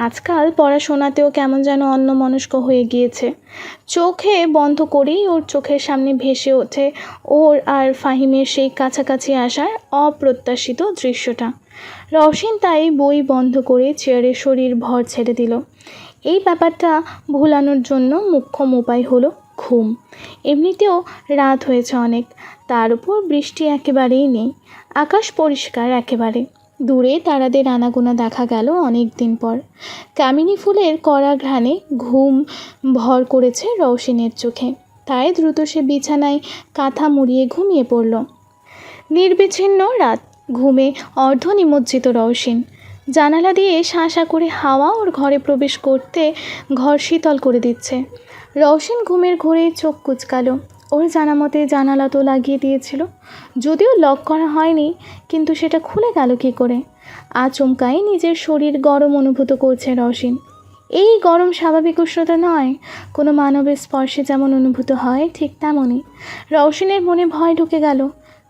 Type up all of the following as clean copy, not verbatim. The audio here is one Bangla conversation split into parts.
আজকাল পড়াশোনাতেও কেমন যেন অন্যমনস্ক হয়ে গিয়েছে। চোখে বন্ধ করেই ওর চোখের সামনে ভেসে ওঠে ওর আর ফাহিমের সেই কাছাকাছি আসার অপ্রত্যাশিত দৃশ্যটা। রওশিন তাই বই বন্ধ করে চেয়ারে শরীর ভর ছেড়ে দিল। এই ব্যাপারটা ভোলানোর জন্য মোক্ষম উপায় হলো ঘুম। এমনিতেও রাত হয়েছে অনেক, তার উপর বৃষ্টি একেবারেই নেই, আকাশ পরিষ্কার একেবারে। দূরে তারাদের আনাগোনা দেখা গেল অনেক দিন পর। কামিনী ফুলের কড়া ঘ্রাণে ঘুম ভর করেছে রওশিনের চোখে, তাই দ্রুত সে বিছানায় কাঁথা মুড়িয়ে ঘুমিয়ে পড়ল। নির্বিচ্ছিন্ন রাত, ঘুমে অর্ধ নিমজ্জিত রওশিন। জানালা দিয়ে শাঁসা করে হাওয়া ওর ঘরে প্রবেশ করতে ঘর শীতল করে দিচ্ছে। রওশিন ঘুমের ঘোরে চোখ কুঁচকালো। ওর জানা মতে জানালা তো লাগিয়ে দিয়েছিল, যদিও লক করা হয়নি, কিন্তু সেটা খুলে গেল কী করে? আচমকাই নিজের শরীর গরম অনুভূত করছে রওশিন। এই গরম স্বাভাবিক উষ্ণতা নয়, কোনো মানবের স্পর্শে যেমন অনুভূত হয় ঠিক তেমনই। রওশিনের মনে ভয় ঢুকে গেল।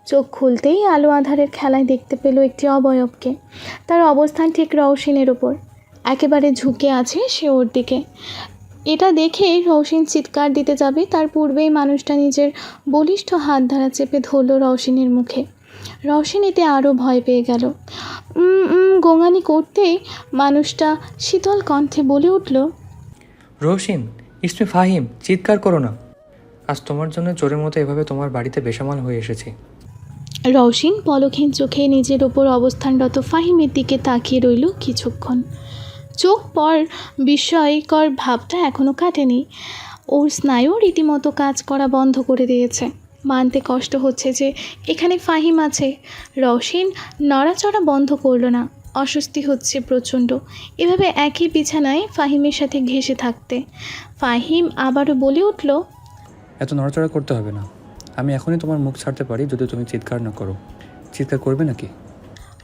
চোখ খুলতেই আলো আধারের খেলায় দেখতে পেল একটি অবয়বকে। তার অবস্থান ঠিক রওশিনের ওপর, একেবারে ঝুঁকে আছে সে ওর দিকে। এটা দেখে রওশিন চিৎকার দিতে যাবে, তার পূর্বেই মানুষটা নিজের বলিষ্ঠ হাত দ্বারা চেপে ধরল রওশিনের মুখে। রওশিন এতে আরও ভয় পেয়ে গেল। গোঙানি করতেই মানুষটা শীতল কণ্ঠে বলে উঠল, রওশিন, ইসমি ফাহিম, চিৎকার করো না। আজ তোমার জন্য চোরের মতো এভাবে তোমার বাড়িতে বেসামাল হয়ে এসেছি। রওশিন পলকহীন চোখে নিজের ওপর অবস্থানরত ফাহিমের দিকে তাকিয়ে রইল কিছুক্ষণ। চোখ পর বিস্ময়কর ভাবটা এখনও কাটেনি। ওর স্নায়ু রীতিমতো কাজ করা বন্ধ করে দিয়েছে। মানতে কষ্ট হচ্ছে যে এখানে ফাহিম আছে। রওশিন নড়াচড়া বন্ধ করল না। অস্বস্তি হচ্ছে প্রচণ্ড, এভাবে একই বিছানায় ফাহিমের সাথে ঘেঁষে থাকতে। ফাহিম আবারও বলে উঠল, এত নড়াচড়া করতে হবে না, আমি এখনই তোমার মুখ ছাড়তে পারি যদি তুমি চিৎকার না করো। চিৎকার করবে নাকি?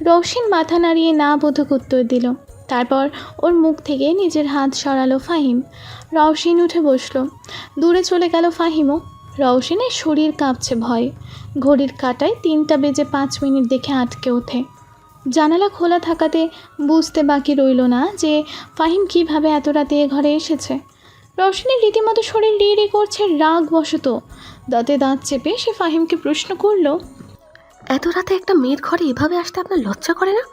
রওশিন মাথা নাড়িয়ে না বোধক উত্তর দিল। তারপর ওর মুখ থেকে নিজের হাত সরালো ফাহিম। রওশিন উঠে বসল। দূরে চলে গেল ফাহিমও। রওশিনের শরীর কাঁপছে ভয়। ঘড়ির কাঁটায় 3:05 দেখে আটকে ওঠে। জানালা খোলা থাকাতে বুঝতে বাকি রইল না যে ফাহিম কিভাবে এত রাতে এ ঘরে এসেছে। রওশিনের রীতিমতো শরীর রিড়ি করছে রাগবশত। দাঁতে দাঁত চেপে সে ফাহিমকে প্রশ্ন করল, এত রাতে একটা মেয়ের ঘরে এভাবে আসতে আপনার লজ্জা করে না?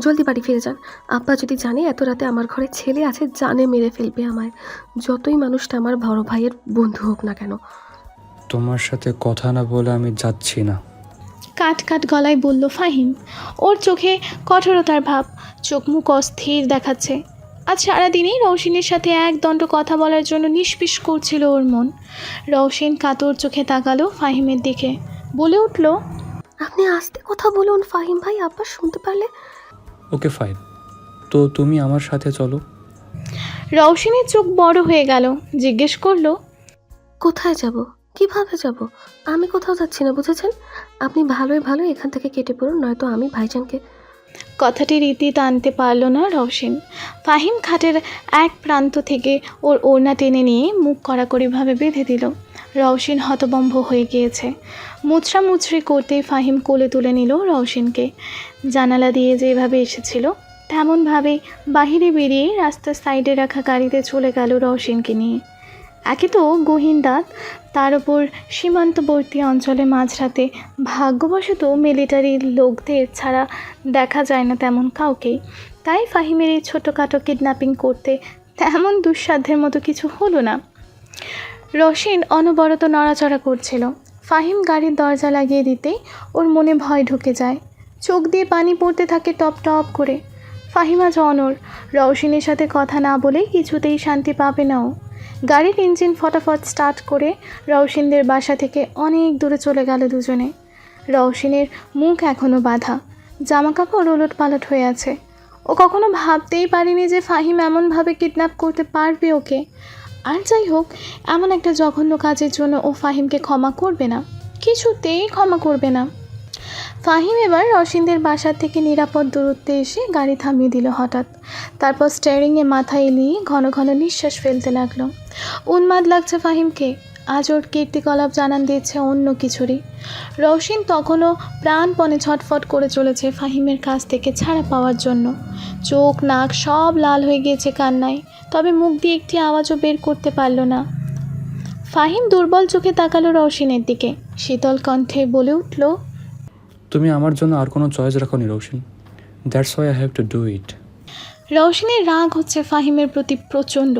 জলদি বাড়ি ফিরে যান। আব্বা যদি জানে এত রাতে আমার ঘরে ছেলে আছে, জানে মেরে ফেলবে আমায়, যতই মানুষটা আমার বড় ভাইয়ের বন্ধু হোক না কেন। তোমার সাথে কথা না বলে আমি যাচ্ছি না। কাট কাট গলায় বলল ফাহিম। ওর চোখে কঠোরতার ভাব, চোখ মুখ অস্থির দেখাচ্ছে। আজ সারাদিনই রওশিনের সাথে একদণ্ড কথা বলার জন্য নিষ্পিস করছিল ওর মন। রওশিন কাতর চোখে তাকালো ফাহিমের দিকে, বলে উঠল, আপনি আস্তে কথা বলুন ফাহিম ভাই, আব্বা শুনতে পারলে। ওকে ফাইন, তো তুমি আমার সাথে চলো। রওশিনের চোখ বড় হয়ে গেল। জিজ্ঞেস করলো, কোথায় যাব? কিভাবে যাব? আমি কোথাও যাচ্ছি না, বুঝেছেন? আপনি ভালোই ভালো এখান থেকে কেটে পড়ুন, নয়তো আমি ভাইজানকে। কথাটি রীতি টানতে পারল না রওশিন। ফাহিম খাটের এক প্রান্ত থেকে ওর ওড়না টেনে নিয়ে মুখ কড়াকড়িভাবে বেঁধে দিল। রওশিন হতবম্ব হয়ে গিয়েছে। মুচড়ামুচড়ি করতেই ফাহিম কোলে তুলে নিল রওশিনকে। জানালা দিয়ে যেভাবে এসেছিল তেমনভাবেই বাহিরে বেরিয়ে রাস্তার সাইডে রাখা গাড়িতে চলে গেল রওশিনকে নিয়ে। একে তো গহীন রাত, তার ওপর সীমান্তবর্তী অঞ্চলে মাঝরাতে ভাগ্যবশত মিলিটারির লোকদের ছাড়া দেখা যায় না তেমন কাউকেই। তাই ফাহিমের এই ছোটোখাটো কিডন্যাপিং করতে তেমন দুঃসাধ্যের মতো কিছু হলো না। রওশিন অনবরত নড়াচড়া করছিল। ফাহিম গাড়ির দরজা লাগিয়ে দিতেই ওর মনে ভয় ঢুকে যায়। চোখ দিয়ে পানি পড়তে থাকে টপ টপ করে। ফাহিম আজ অনড়। রওশিনের সাথে কথা না বলেই কিছুতেই শান্তি পাবে না ও। গাড়ির ইঞ্জিন ফটাফট স্টার্ট করে রওশিনদের বাসা থেকে অনেক দূরে চলে গেল দুজনে। রওশিনের মুখ এখনও বাঁধা, জামাকাপড় ওলট পালট হয়ে আছে। ও কখনো ভাবতেই পারেনি যে ফাহিম এমনভাবে কিডন্যাপ করতে পারবে ওকে। আর যাই হোক, এমন একটা জঘন্য কাজের জন্য ও ফাহিমকে ক্ষমা করবে না, কিছুতেই ক্ষমা করবে না। ফাহিম এবার রওশিনদের বাসার থেকে নিরাপদ দূরত্বে এসে গাড়ি থামিয়ে দিল হঠাৎ। তারপর স্টিয়ারিংয়ে মাথা এলিয়ে ঘন ঘন নিঃশ্বাস ফেলতে লাগলো। উন্মাদ লাগছে ফাহিমকে। আজ ওর কীর্তিকলাপ জানান দিচ্ছে অন্য কিছুরই। রওশিন তখনও প্রাণপণে ছটফট করে চলেছে ফাহিমের কাছ থেকে ছাড়া পাওয়ার জন্য। চোখ নাক সব লাল হয়ে গিয়েছে কান্নায়, তবে মুখ দিয়ে একটি আওয়াজও বের করতে পারল না। ফাহিম দুর্বল চোখে তাকালো রওশিনের দিকে, শীতল কণ্ঠে বলে উঠল, তুমি আমার জন্য আর কোনো চয়েস রাখোনি Roshan, that's why I have to do it. রওশিনের রাগ হচ্ছে ফাহিমের প্রতি প্রচণ্ড।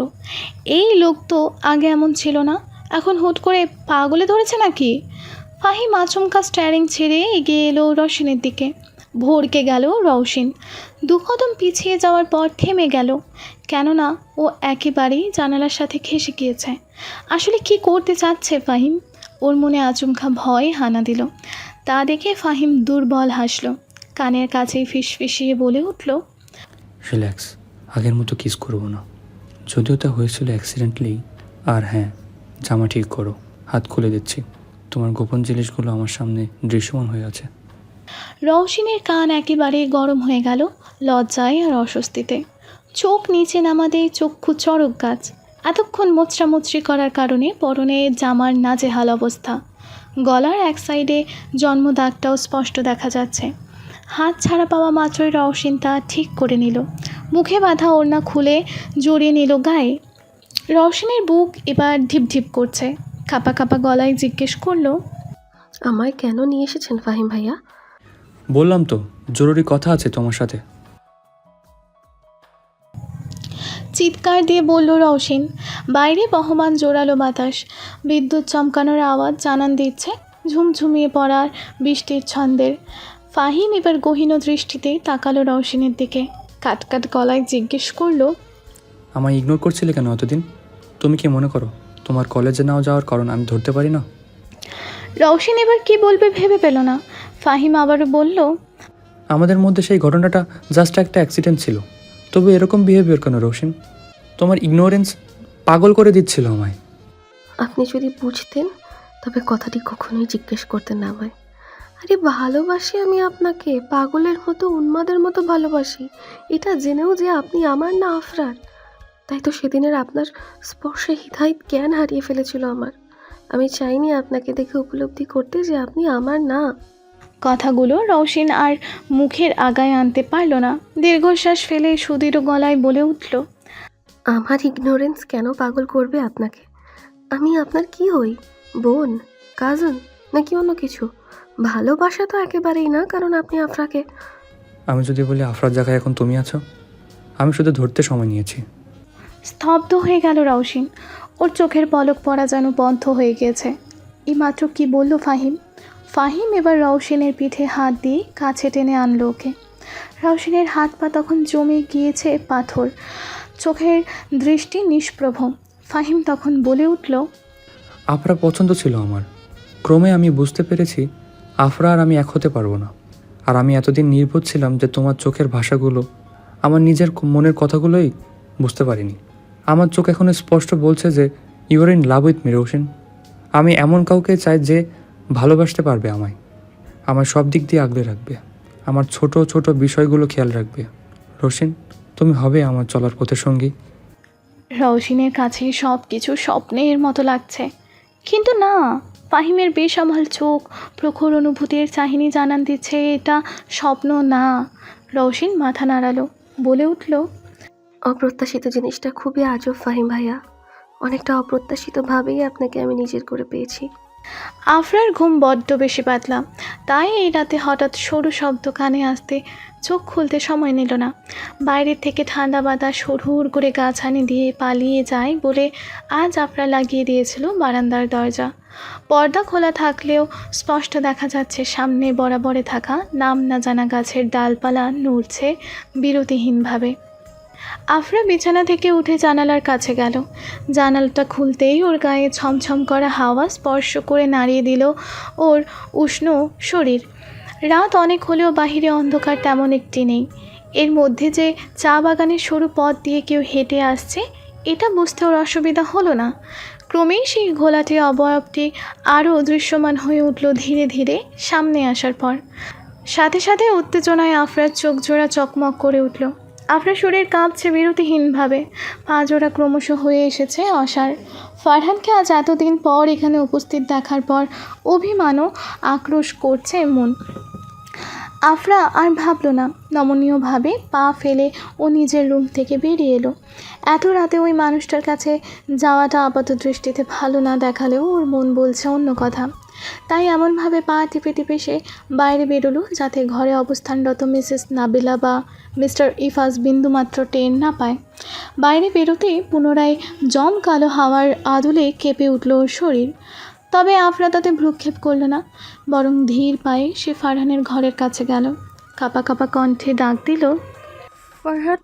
এই লোক তো আগে এমন ছিল না, এখন হুট করে পাগলে ধরেছে নাকি? ফাহিম আচমকা স্ট্যারিং ছেড়ে এগিয়ে এলো রওশিনের দিকে। ভড়কে গেল রওশিন, দু কদম পিছিয়ে যাওয়ার পর থেমে গেল, কেননা ও একেবারেই জানালার সাথে ঘেঁষে গিয়েছে। আসলে কি করতে চাচ্ছে ফাহিম? ওর মনে আচমকা ভয় হানা দিল। তা দেখে ফাহিম দুর্বল হাসল, কানের কাছেই ফিসফিসিয়ে বলে উঠল, রিল্যাক্স, আগের মতো কিস করবো না, যদিও তা হয়েছিল অ্যাক্সিডেন্টলি। আর হ্যাঁ, জামা ঠিক করো, হাত খুলে দিচ্ছি, তোমার গোপন জিনিসগুলো আমার সামনে দৃশ্যমান হয়ে আছে। রওশিনের কান একেবারে গরম হয়ে গেল লজ্জায় আর অস্বস্তিতে। চোখ নিচে নামাতে চক্ষু চড়ক গাছ। এতক্ষণ মোচড়ামুচড়ি করার কারণে পরনে জামার নাজেহাল অবস্থা। গলার এক সাইডে জন্মদাগটাও স্পষ্ট দেখা যাচ্ছে। হাত ছাড়া পাওয়া মাত্রই রওশিন তা ঠিক করে নিল, মুখে বাঁধা ওড়না খুলে জড়িয়ে নিল গায়ে। রওশিনের বুক এবার ঢিপঢিপ করছে। কাঁপা কাঁপা গলায় জিজ্ঞেস করলো, আমায় কেন নিয়ে এসেছেন ফাহিম ভাইয়া? বললাম তো, জরুরি কথা আছে তোমার সাথে। চিৎকার দিয়ে বলল রওশিন। বাইরে বহমান জোরালো বাতাস, বিদ্যুৎ চমকানোর আওয়াজ জানান দিচ্ছে ঝুমঝুমিয়ে পড়ার বৃষ্টির ছন্দের। ফাহিম এবার গহীন দৃষ্টিতে তাকালো রওশিনের দিকে, কাটকাট গলায় জিজ্ঞেস করলো, আমায় ইগনোর করছিলে কেন এতদিন? তুমি কি মনে করো তোমার কলেজে নাও যাওয়ার কারণ আমি ধরতে পারি না? রওশিন এবার কি বলবে ভেবে পেল না। ফাহিম আবারও বলল, আমাদের মধ্যে সেই ঘটনাটা জাস্ট একটা অ্যাক্সিডেন্ট ছিল, তবে এরকম বিহেভিয়ার কেন রৌশন? তোমার ইগনোরেন্স পাগল করে দিচ্ছিল আমায়। আপনি যদি বুঝতেন তবে কথাটি কখনোই জিজ্ঞেস করতেন না আমায়। আরে ভালোবাসি আমি আপনাকে, পাগলের মতো উন্মাদের মতো ভালোবাসি, এটা জেনেও যে আপনি আমার না আফরার। তাই তো সেদিনের আপনার স্পর্শে হৃদয় জ্ঞান হারিয়ে ফেলেছিল আমার। আমি চাইনি আপনাকে দেখে উপলব্ধি করতে যে আপনি আমার না। কথাগুলো রওশিন আর মুখের আগায় আনতে পারল না। দীর্ঘশ্বাস ফেলে সুদৃঢ় গলায় বলে উঠল, আমার ইগনোরেন্স কেন পাগল করবে আপনাকে? আমি আপনার কি হই? বোন, কাজিন, নাকি অন্য কিছু? ভালোবাসা তো একেবারেই না, কারণ আপনি আফরাকে। আমি যদি বলি আফরার জায়গায় এখন তুমি আছো, আমি শুধু ধরতে সময় নিয়েছি। স্তব্ধ হয়ে গেল রওশিন। ওর চোখের পলক পড়া যেন বন্ধ হয়ে গিয়েছে। এইমাত্র কি বলল ফাহিম? ফাহিম এবার রওশিনের পিঠে হাত দিয়ে কাছে টেনে আনলো ওকে। রওশিনের হাত পা তখন জমে গিয়েছে পাথর, চোখের দৃষ্টি নিষ্প্রভ। ফাহিম তখন বলে উঠল, আফরা পছন্দ ছিল আমার, ক্রমে আমি বুঝতে পেরেছি আফরা আর আমি এক হতে পারবো না। আর আমি এতদিন নির্বোধ ছিলাম যে তোমার চোখের ভাষাগুলো আমার নিজের মনের কথাগুলোই বুঝতে পারিনি। আমার চোখ এখন স্পষ্ট বলছে যে you are in love with me Roshan. আমি এমন কাউকে চাই যে ভালোবাসতে পারবে আমায়, আমার সব দিক দিয়ে আগলে রাখবে, আমার ছোট ছোট বিষয়গুলো খেয়াল রাখবে। রৌশন, তুমি হবে আমার চলার পথের সঙ্গী। রওশিনের কাছে সব কিছু স্বপ্নের মতো লাগছে, কিন্তু না। ফাহিমের বেসামাল চোখ প্রখর অনুভূতির চাহিনি জানান দিচ্ছে এটা স্বপ্ন না। রওশিন মাথা নাড়ালো, বলে উঠল, অপ্রত্যাশিত জিনিসটা খুবই আজব ফাহিম ভাইয়া। অনেকটা অপ্রত্যাশিতভাবেই আপনাকে আমি নিজের করে পেয়েছি। আফরার ঘুম বড্ড বেশি পাতলা, তাই এই রাতে হঠাৎ সরু শব্দ কানে আসতে চোখ খুলতে সময় নিল না। বাইরের থেকে ঠান্ডা বাতাস হুড় করে গাছানি দিয়ে পালিয়ে যায় বলে আজ আফরা লাগিয়ে দিয়েছিল বারান্দার দরজা। পর্দা খোলা থাকলেও স্পষ্ট দেখা যাচ্ছে সামনে বরাবরে থাকা নাম না জানা গাছের ডালপালা নড়ছে বিরতিহীনভাবে। আফরা বিছানা থেকে উঠে জানালার কাছে গেল। জানালাটা খুলতেই ওর গায়ে ছমছম করা হাওয়া স্পর্শ করে নাড়িয়ে দিল ওর উষ্ণ শরীর। রাত অনেক হলেও বাহিরে অন্ধকার তেমন একটি নেই। এর মধ্যে যে চা বাগানের সরু পথ দিয়ে কেউ হেঁটে আসছে এটা বুঝতে ওর অসুবিধা হলো না। ক্রমেই সেই ঘোলাটে অবয়বটি আরও দৃশ্যমান হয়ে উঠল ধীরে ধীরে সামনে আসার পর। সাথে সাথে উত্তেজনায় আফরার চোখ জোড়া চকমক করে উঠল। আফরার শরীর কাঁপছে বিরতিহীনভাবে, পা জোড়া ক্রমশ হয়ে এসেছে অসাড়। ফারহানকে আজ এতদিন পর এখানে উপস্থিত দেখার পর অভিমানও আক্রোশ করছে মন। আফরা আর ভাবল না, নমনীয়ভাবে পা ফেলে ও নিজের রুম থেকে বেরিয়ে এলো। এত রাতে ওই মানুষটার কাছে যাওয়াটা আপাত দৃষ্টিতে ভালো না দেখালেও ওর মন বলছে অন্য কথা। তাই এমনভাবে পা টিপে টিপে সে বাইরে বেরোলো যাতে ঘরে অবস্থানরত মিসেস নাবিলা বা মিস্টার ইফাজ বিন্দুমাত্র টের না পায়। বাইরে বেরোতেই পুনরায় জমকালো হাওয়ার আদলে কেঁপে উঠল ওর শরীর। তবে আফরা তাতে ভ্রুক্ষেপ করল না, বরং ধীর পায়ে সে ফারহানের ঘরের কাছে গেল। কাঁপা কাঁপা কণ্ঠে ডাক দিল, ফারহান।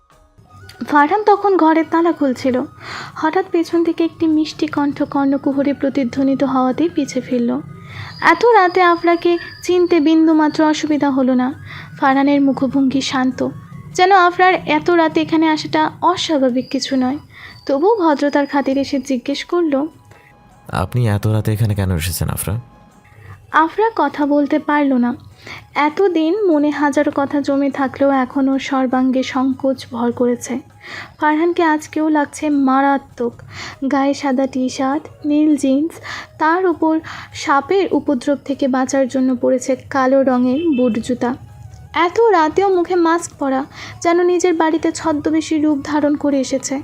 ফারহান তখন ঘরের তালা খুলছিল। হঠাৎ পেছন থেকে একটি মিষ্টি কণ্ঠ কর্ণকুহরে প্রতিধ্বনিত হওয়াতেই পিছে ফিরল। এত রাতে আফরাকে চিনতে বিন্দুমাত্র অসুবিধা হলো না। ফারহানের মুখভঙ্গি শান্ত, যেন আফরার এত রাতে এখানে আসাটা অস্বাভাবিক কিছু নয়। তবুও ভদ্রতার খাতিরে সে জিজ্ঞেস করল, আপনি এত রাতে এখানে কেন এসেছেন আফরা? আফরা কথা বলতে পারল না। এতদিন মনে হাজারো কথা জমে থাকলেও এখনও সর্বাঙ্গে সংকোচ ভর করেছে। ফারহানকে আজকেও লাগছে মারাত্মক। গায়ে সাদা টি শার্ট, নীল জিন্স, তার উপর সাপের উপদ্রব থেকে বাঁচার জন্য পড়েছে কালো রঙের বুট জুতা। এত রাতেও মুখে মাস্ক পরা, যেন নিজের বাড়িতে ছদ্মবেশী রূপ ধারণ করে এসেছে।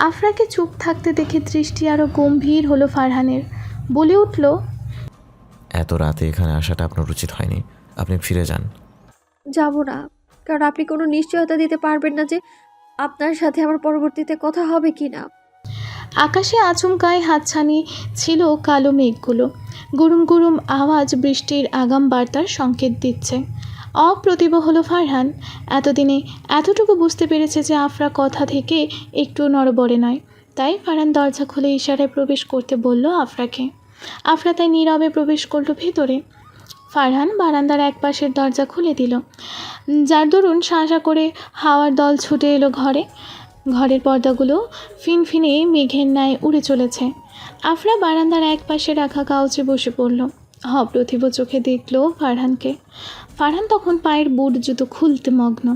আফরাকে চুপ থাকতে দেখে দৃষ্টি আরও গম্ভীর হলো ফারহানের। বলে উঠল, এত রাতে এখানে আসাটা আপনার উচিত হয়নি, আপনি ফিরে যান। যাব না, কারণ আপনি কোনো নিশ্চয়তা দিতে পারবেন না যে আপনার সাথে আমার পরবর্তীতে কথা হবে কি না। আকাশে আচমকায় হাতছানি ছিল কালো মেঘগুলো। গুরুম গুরুম আওয়াজ বৃষ্টির আগাম বার্তার সংকেত দিচ্ছে। অপ্রতিভ হলো ফারহান। এতদিনে এতটুকু বুঝতে পেরেছে যে আফরা কথা থেকে একটু নড়বড়ে নয়। তাই ফারহান দরজা খুলে ইশারায় প্রবেশ করতে বলল আফরাকে। আফরা তাই নীরবে প্রবেশ করলো ভেতরে। ফারহান বারান্দার এক পাশের দরজা খুলে দিল, যার দরুন শাঁসা করে হাওয়ার দল ছুটে এলো ঘরে। ঘরের পর্দাগুলো ফিনফিনে মেঘের ন্যায় উড়ে চলেছে। আফরা বারান্দার এক পাশে রাখা কাউচে বসে পড়ল। অপ্রতিভ চোখে দেখল ফারহানকে। ফারহান তখন পায়ের বুট জুতো খুলতে মগ্ন।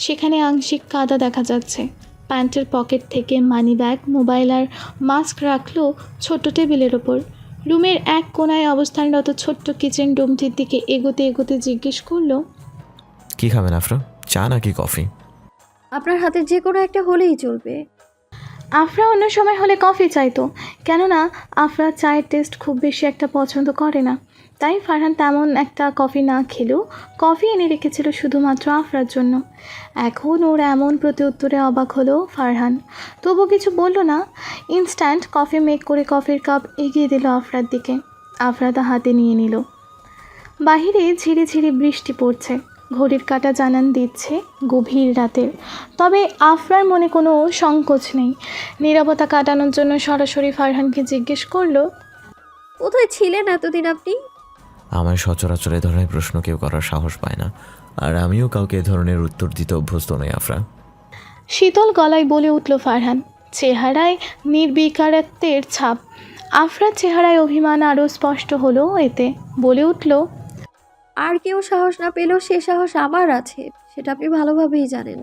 সেখানে আংশিক কাদা দেখা যাচ্ছে। প্যান্টের পকেট থেকে মানি ব্যাগ, মোবাইল আর মাস্ক রাখলো ছোট্ট টেবিলের ওপর। রুমের এক কোণায় অবস্থানরত ছোট্ট কিচেন রুমটির দিকে এগোতে এগোতে জিজ্ঞেস করলো, কি খাবেন আফরা, চা নাকি কফি? আপনার হাতে যে কোনো একটা হলেই চলবে। আফরা অন্য সময় হলে কফি চাইতো, কেননা আফরা চায়ের টেস্ট খুব বেশি একটা পছন্দ করে না। তাই ফারহান তেমন একটা কফি না খেলেও কফি এনে রেখেছিল শুধুমাত্র আফরার জন্য। এখন ওর এমন প্রতি উত্তরে অবাক হলো ফারহান, তবু কিছু বলল না। ইনস্ট্যান্ট কফি মেক করে কফির কাপ এগিয়ে দিল আফরার দিকে। আফরা তা হাতে নিয়ে নিল। বাহিরে ঝিরি ঝিরি বৃষ্টি পড়ছে। ঘড়ির কাঁটা জানান দিচ্ছে গভীর রাতের। তবে আফরার মনে কোনো সংকোচ নেই। নীরবতা কাটানোর জন্য সরাসরি ফারহানকে জিজ্ঞেস করলো, কোথায় ছিলেন এতদিন আপনি? আমার সচরাচর এ ধরনের প্রশ্ন কেউ করার সাহস পায় না, আর আমিও কাউকে এ ধরনের উত্তর দিতে অভ্যস্ত নই আফরা। শীতল গলায় বলে উঠল ফারহান, চেহারায় নির্বিকারত্বের ছাপ। আফরার চেহারায় অভিমান আরও স্পষ্ট হলো এতে। বলে উঠল, আর কেউ সাহস না পেলেও সে সাহস আমার আছে, সেটা আপনি ভালোভাবেই জানেন।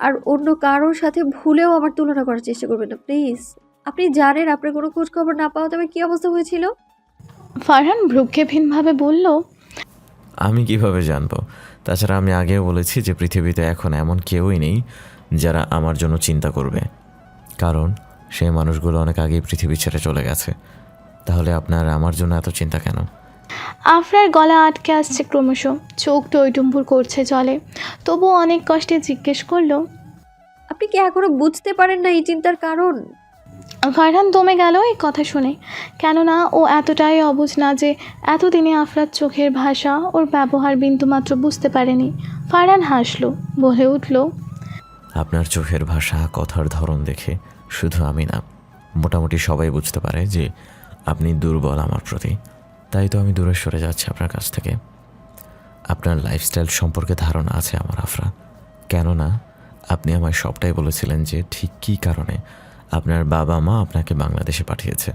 আর অন্য কারোর সাথে ভুলেও আমার তুলনা করার চেষ্টা করবেন না প্লিজ। আপনি জানেন আপনার কোনো খোঁজ খবর না পাওয়াতে আমার কী অবস্থা হয়েছিল। ফারহান ভ্রুক্ষেপহীনভাবে বলল, আমি কিভাবে জানবো? তাছাড়া আমি আগেও বলেছি যে পৃথিবীতে এখন এমন কেউই নেই যারা আমার জন্য চিন্তা করবে, কারণ সেই মানুষগুলো অনেক আগেই পৃথিবী ছেড়ে চলে গেছে। তাহলে আপনার আমার জন্য এত চিন্তা কেন? আফরার গলা আটকে আসছে ক্রমশ, চোখ টইটুম্বুর করছে জলে। তবু অনেক কষ্টে জিজ্ঞেস করলো, আপনি কি এখনো বুঝতে পারেন না এই চিন্তার কারণ? ফারহান দমে গেল এই কথা শুনে, কেননা ও এতটাই অবুঝ না যে এতদিনে আফরার চোখের ভাষা, ওর ব্যবহার বিন্দুমাত্র বুঝতে পারেনি। ফারহান হাসলো, বলে উঠল, আপনার চোখের ভাষা, কথার ধরন দেখে শুধু আমি না, মোটামুটি সবাই বুঝতে পারে যে আপনি দুর্বল আমার প্রতি। তাই তো আমি দূরে সরে যাচ্ছি আপনার কাছ থেকে। আপনার লাইফস্টাইল সম্পর্কে ধারণা আছে আমার আফরা, কেননা আপনি আমায় সবটাই বলেছিলেন যে ঠিক কী কারণে আপনার বাবা মা আপনাকে বাংলাদেশে পাঠিয়েছে।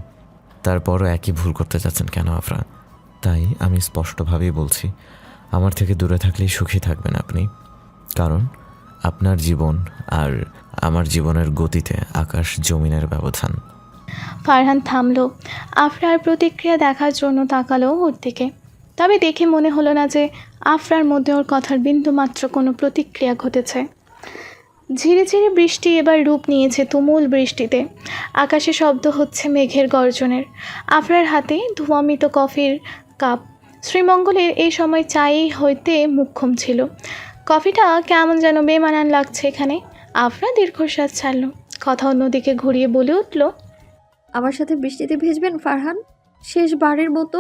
তারপরও একই ভুল করতে যাচ্ছেন কেন আফরা? তাই আমি স্পষ্টভাবেই বলছি, আমার থেকে দূরে থাকলেই সুখী থাকবেন আপনি, কারণ আপনার জীবন আর আমার জীবনের গতিতে আকাশ জমিনের ব্যবধান। ফারহান থামলো। আফরার প্রতিক্রিয়া দেখার জন্য তাকালো ওর দিকে, তবে দেখে মনে হলো না যে আফরার মধ্যে ওর কথার বিন্দুমাত্র কোনো প্রতিক্রিয়া ঘটেছে। ঝিরিঝিরি বৃষ্টি এবার রূপ নিয়েছে তুমুল বৃষ্টিতে। আকাশে শব্দ হচ্ছে মেঘের গর্জনের। আফরার হাতে ধোঁয়ামিত কফির কাপ। শ্রীমঙ্গলের এই সময় চাই হইতে মুখ্যম ছিল। কফিটা কেমন যেন বেমানান লাগছে এখানে। আফরা দীর্ঘশ্বাস ছাড়ল। কথা অন্যদিকে ঘুরিয়ে বলে উঠল, আমার সাথে বৃষ্টিতে ভিজবেন ফারহান, শেষবারের মতো।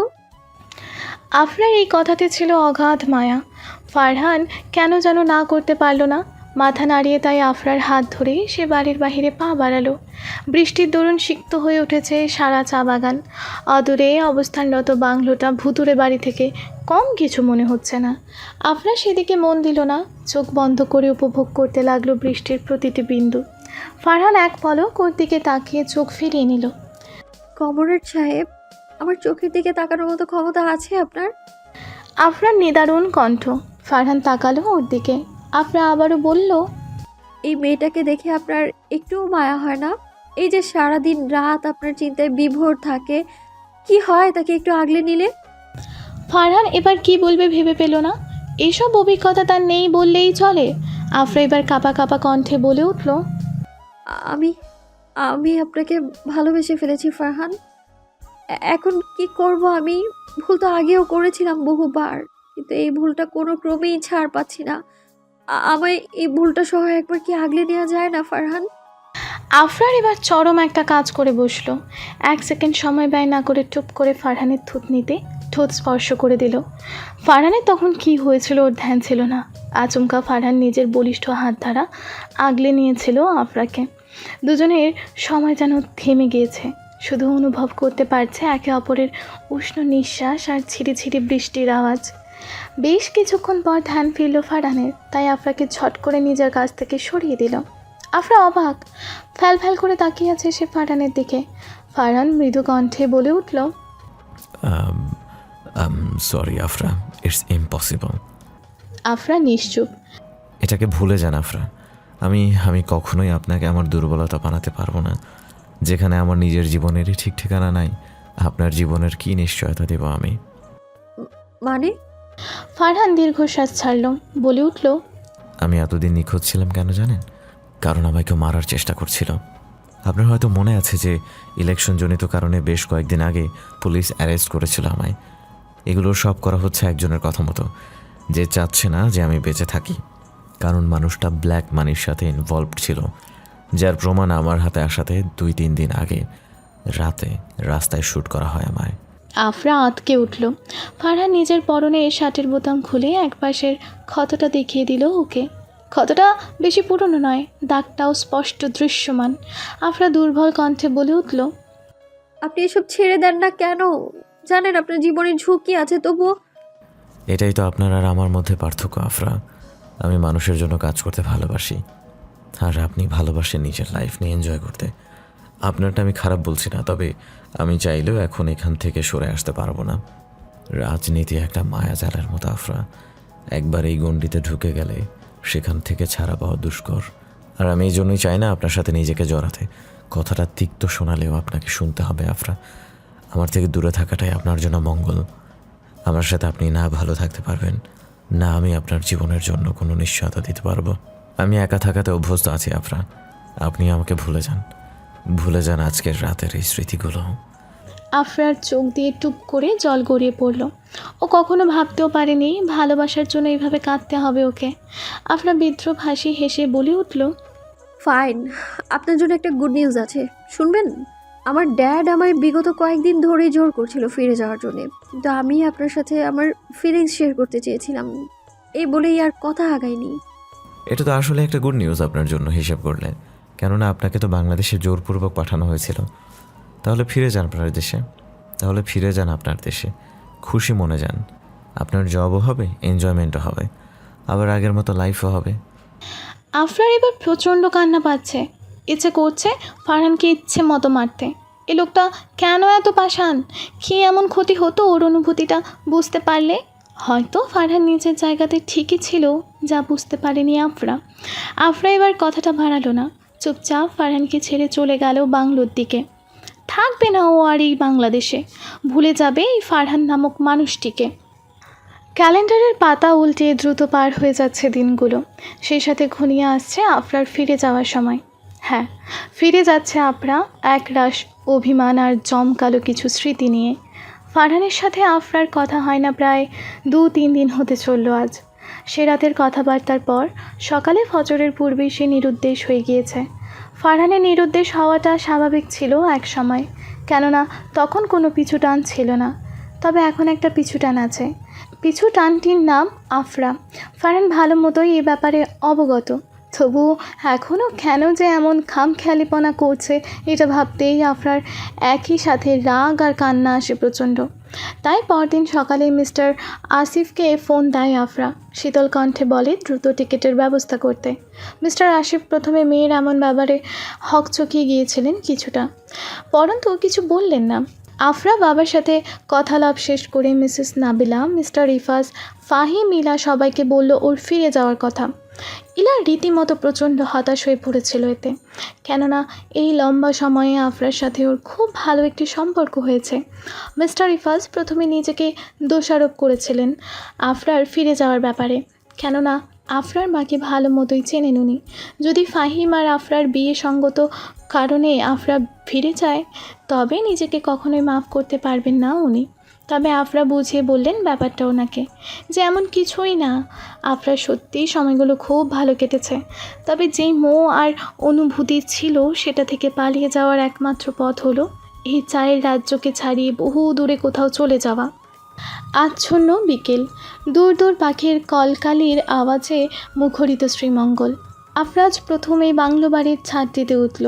আফরার এই কথাতে ছিল অগাধ মায়া। ফারহান কেন যেন না করতে পারল না। মাথা নাড়িয়ে তাই আফরার হাত ধরে সে বাড়ির বাহিরে পা বাড়ালো। বৃষ্টির দরুন সিক্ত হয়ে উঠেছে সারা চা বাগান। অদূরে অবস্থানরত বাংলোটা ভুতুরে বাড়ি থেকে কম কিছু মনে হচ্ছে না। আফরা সেদিকে মন দিল না, চোখ বন্ধ করে উপভোগ করতে লাগলো বৃষ্টির প্রতিটি বিন্দু। ফারহান এক পলক ওর দিকে তাকিয়ে চোখ ফিরিয়ে নিল। কমরেড সাহেব, আমার চোখের দিকে তাকানোর মতো ক্ষমতা আছে আপনার? আফরার নিদারুণ কণ্ঠ। ফারহান তাকালো ওর দিকে। আফরা আবারও বলল, এই মেয়েটাকে দেখে আপনার একটুও মায়া হয় না? এই যে সারাদিন রাত আপনার চিন্তায় বিভোর থাকে, কি হয় তাকে একটু আগলে নিলে? ফারহান এবার কি বলবে ভেবে পেল না। এসব অভিজ্ঞতা তার নেই বললেই চলে। আফরা এবার কাঁপা কাঁপা কণ্ঠে বলে উঠল, আমি আমি আপনাকে ভালোবেসে ফেলেছি ফারহান। এখন কি করব আমি? ভুল তো আগেও করেছিলাম বহুবার, কিন্তু এই ভুলটা কোনো ক্রমেই ছাড় পাচ্ছি না। আমায় এই ভুলটা সহ একবার কি আগলে নেওয়া যায় না ফারহান? আফরার এবার চরম একটা কাজ করে বসলো। 1 সেকেন্ড সময় ব্যয় না করে টুপ করে ফারহানের থুতনিতে ঠোঁট স্পর্শ করে দিল। ফারহানের তখন কি হয়েছিল ওর ধ্যান ছিল না। আচমকা ফারহান নিজের বলিষ্ঠ হাত দ্বারা আগলে নিয়েছিল আফরাকে। দুজনের সময় যেন থেমে গিয়েছে। শুধু অনুভব করতে পারছে একে অপরের উষ্ণ নিঃশ্বাস আর ছিঁড়ি বৃষ্টির আওয়াজ। বেশ কিছুক্ষণ পর ধ্যান ফিরল ফারহানের, তাই আফরাকে ঝট করে নিজের কাছ থেকে সরিয়ে দিল। আফরা অবাক, ফ্যাল করে তাকিয়ে আছে সে ফারহানের দিকে। ফারহান মৃদু কণ্ঠে বলে উঠল, sorry Afra, it's impossible. Afra নিশ্চুপ। এটাকে ভুলে যান আফরা। আমি কখনোই আপনাকে আমার দুর্বলতা বানাতে পারবো না। যেখানে আমার নিজের জীবনেরই ঠিক ঠিকানা নাই, আপনার জীবনের কি নিশ্চয়তা দেব আমি? মানে? ফারহান দীর্ঘশ্বাস ছাড়ল, বলে উঠল, আমি এতদিন নিখোঁজ ছিলাম কেন জানেন? কারণ আমাকে মারার চেষ্টা করছিল। আপনার হয়তো মনে আছে যে ইলেকশনজনিত কারণে বেশ কয়েকদিন আগে পুলিশ অ্যারেস্ট করেছিল আমায়। এগুলো সব করা হচ্ছে একজনের কথা মতো, যে চাচ্ছে না যে আমি বেঁচে থাকি। কারণ মানুষটা ব্ল্যাক মানির সাথে ইনভলভড ছিল, যার প্রমাণ আমার হাতে আসাতে 2-3 দিন আগে রাতে রাস্তায় শ্যুট করা হয় আমায়। আফরা আঁতকে উঠল। ফারহান নিজের পরনে শার্টের বোতাম খুলে একপাশের ক্ষতটা দেখিয়ে দিল ওকে। ক্ষতটা বেশি পুরনো নয়, দাগটাও স্পষ্ট দৃশ্যমান। আফরা দুর্বল কণ্ঠে বলে উঠল, আপনি এসব ছেড়ে দেন না কেন? জানেন আপনার জীবনের ঝুঁকি আছে, তবুও। এটাই তো আপনার আর আমার মধ্যে পার্থক্য আফরা। আমি মানুষের জন্য কাজ করতে ভালোবাসি, আর আপনি ভালোবাসেন নিজের লাইফ নিয়ে এনজয় করতে। আপনারটা আমি খারাপ বলছি না, তবে আমি চাইলেও এখন এখান থেকে সরে আসতে পারবো না। রাজনীতি একটা মায়াজালের মতো আফরা। একবার এই গণ্ডিতে ঢুকে গেলে সেখান থেকে ছাড়া পাওয়া দুষ্কর। আর আমি এই জন্যই চাই না আপনার সাথে নিজেকে জড়াতে। কথাটা তিক্ত শোনালেও আপনাকে শুনতে হবে আফরা। আমার থেকে দূরে থাকাটাই আপনার জন্য মঙ্গল। আমার সাথে আপনি না ভালো থাকতে পারবেন, না আমি আপনার জীবনের জন্য কোনো নিশ্চয়তা দিতে পারবো। আমি একা থাকাতে অভ্যস্ত আছি আফরা। আপনি আমাকে ভুলে যান আজকের রাতের এই স্মৃতিগুলো। আফরার চোখ দিয়ে টুপ করে জল গড়িয়ে পড়ল। ও কখনো ভাবতেও পারেনি ভালোবাসার জন্য এইভাবে কাঁদতে হবে ওকে। আফরা বিদ্রূপ হাসি হেসে বলে উঠল, ফাইন, আপনার জন্য একটা গুড নিউজ আছে, শুনবেন? আমার ড্যাড আমায় বিগত কয়েকদিন ধরেই জোর করছিল ফিরে যাওয়ার জন্যে, কিন্তু আমি আপনার সাথে আমার ফিলিংস শেয়ার করতে চেয়েছিলাম, এই বলেই আর কথা আগায়নি। এটা তো আসলে একটা গুড নিউজ আপনার জন্য হিসেব করলে, কেননা আপনাকে তো বাংলাদেশে জোরপূর্বক পাঠানো হয়েছিল। তাহলে ফিরে যান আপনার দেশে, খুশি মনে যান। আপনার জবও হবে, এনজয়মেন্টও হবে, আবার আগের মতো লাইফও হবে। আফরার এবার প্রচণ্ড কান্না পাচ্ছে। ইচ্ছে করছে ফারহানকে ইচ্ছে মতো মারতে। এ লোকটা কেন এত পাষাণ? কী এমন ক্ষতি হতো ওর অনুভূতিটা বুঝতে পারলে? হয়তো ফারহান নিজের জায়গাতে ঠিকই ছিল, যা বুঝতে পারেনি আফরা। আফরা এবার কথাটা বাড়ালো না, চুপচাপ ফারহানকে ছেড়ে চলে গেল বাংলোর দিকে। থাকবে না ও আর এই বাংলাদেশে, ভুলে যাবে এই ফারহান নামক মানুষটিকে। ক্যালেন্ডারের পাতা উল্টে দ্রুত পার হয়ে যাচ্ছে দিনগুলো, সেই সাথে ঘনিয়ে আসছে আফরার ফিরে যাওয়ার সময়। হ্যাঁ, ফিরে যাচ্ছে আফরা একরাশ অভিমান আর জমকালো কিছু স্মৃতি নিয়ে। ফারহানের সাথে আফরার কথা হয় না প্রায় 2-3 দিন হতে চলল আজ। সে রাতের কথাবার্তার পর সকালে ফজরের পূর্বেই সে নিরুদ্দেশ হয়ে গিয়েছে। ফারহানের নিরুদ্দেশ হওয়াটা স্বাভাবিক ছিল এক সময়, কেননা তখন কোনো পিছু টান ছিল না। তবে এখন একটা পিছু টান আছে। পিছু টানটির নাম আফরা। ফারহান ভালো মতোই এ ব্যাপারে অবগত, তবুও এখনও কেন যে এমন খামখেয়ালিপনা করছে এটা ভাবতেই আফরার একই সাথে রাগ আর কান্না আসে প্রচণ্ড। তাই পরদিন সকালে মিস্টার আসিফকে ফোন দেয় আফরা। শীতল কণ্ঠে বলে দ্রুত টিকিটের ব্যবস্থা করতে। মিস্টার আসিফ প্রথমে মেয়ের এমন ব্যাপারে হকচকিয়ে গিয়েছিলেন কিছুটা, পরন্তু কিছু বললেন না। আফরা বাবার সাথে কথালাপ শেষ করে মিসেস নাবিলা, মিস্টার ইফাজ, ফাহিম, ইলা সবাইকে বলল ওর ফিরে যাওয়ার কথা। ইলা রীতিমতো প্রচণ্ড হতাশ হয়ে পড়েছিল এতে, কেননা এই লম্বা সময়ে আফরার সাথে ওর খুব ভালো একটি সম্পর্ক হয়েছে। মিস্টার ইফাজ প্রথমে নিজেকে দোষারোপ করেছিলেন আফরার ফিরে যাওয়ার ব্যাপারে, কেননা আফরার মাকে ভালো মতোই চেনেন উনি। যদি ফাহিম আর আফরার বিয়ে সঙ্গত কারণে আফরা ফিরে যায়, তবে নিজেকে কখনোই মাফ করতে পারবেন না উনি। তবে আফরা বুঝিয়ে বললেন ব্যাপারটা ওনাকে, যে এমন কিছুই না, আফরার সত্যিই সময়গুলো খুব ভালো কেটেছে। তবে যেই মোহ আর অনুভূতি ছিল সেটা থেকে পালিয়ে যাওয়ার একমাত্র পথ হলো এই চায়ের রাজ্যকে ছাড়িয়ে বহু দূরে কোথাও চলে যাওয়া। আচ্ছন্ন বিকেল, দূর দূর পাখির কলকালির আওয়াজে মুখরিত শ্রীমঙ্গল। আফরাজ প্রথমেই বাংলো বাড়ির ছাদটিতে উঠল।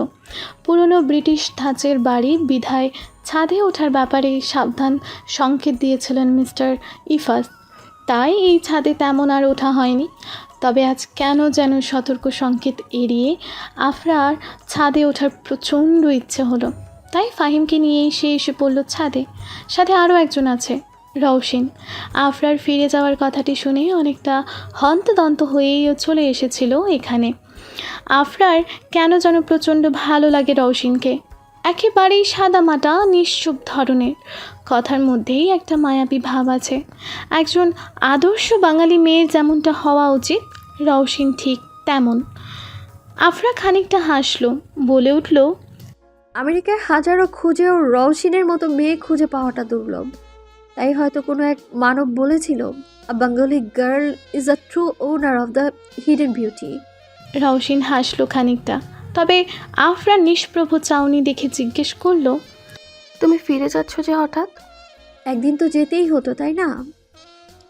পুরনো ব্রিটিশ ধাঁচের বাড়ি বিধায় ছাদে ওঠার ব্যাপারে সাবধান সংকেত দিয়েছিলেন মিস্টার ইফাজ, তাই এই ছাদে তেমন আর ওঠা হয়নি। তবে আজ কেন যেন সতর্ক সংকেত এড়িয়ে আফরার ছাদে ওঠার প্রচণ্ড ইচ্ছে হলো। তাই ফাহিমকে নিয়েই সে এসে পড়ল ছাদে। সাথে আরও একজন আছে, রওশিন। আফরার ফিরে যাওয়ার কথাটি শুনে অনেকটা হন্তদন্ত হয়েই চলে এসেছিল এখানে। আফরার কেন যেন প্রচণ্ড ভালো লাগে রওশিনকে। একেবারেই সাদামাটা নিশ্চুপ ধরনের, কথার মধ্যেই একটা মায়াবী ভাব আছে। একজন আদর্শ বাঙালি মেয়ের যেমনটা হওয়া উচিত, রওশিন ঠিক তেমন। আফরা খানিকটা হাসল, বলে উঠল, আমেরিকায় হাজারো খুঁজেও রওশিনের মতো মেয়ে খুঁজে পাওয়াটা দুর্লভ। তাই হয়তো কোনো এক মানব বলেছিল, a Bengali girl is a true owner of the hidden beauty. Roshin হাসল খানিকটা, তবে আফরা নিষ্প্রভ চাউনি দেখে জিজ্ঞেস করল, তুমি ফিরে যাচ্ছ যে হঠাৎ? একদিন তো যেতেই হতো, তাই না?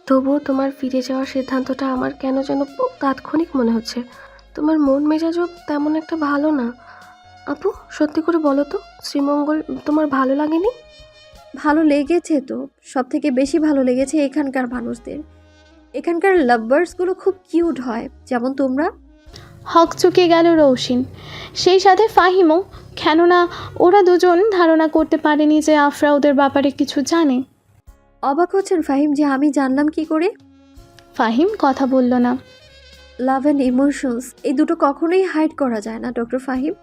তবুও তোমার ফিরে যাওয়ার সিদ্ধান্তটা আমার কেন যেন তাৎক্ষণিক মনে হচ্ছে। তোমার মন মেজাজও তেমন একটা ভালো না। আপু, সত্যি করে বলো তো, শ্রীমঙ্গল তোমার ভালো লাগেনি? ভালো লেগেছে তো, সব থেকে বেশি ভালো লেগেছে এখানকার মানুষদের। এখানকার লাভবার্সগুলো খুব কিউট হয়, যেমন তোমরা। হকচকে গেল রওশিন, সেই সাথে ফাহিমও, কেননা ওরা দুজন ধারণা করতে পারেনি যে আফরা ওদের ব্যাপারে কিছু জানে। অবাক হচ্ছেন ফাহিম যে আমি জানলাম কি করে? ফাহিম কথা বলল না। লাভ অ্যান্ড ইমোশনস এই দুটো কখনোই হাইড করা যায় না ডক্টর ফাহিম,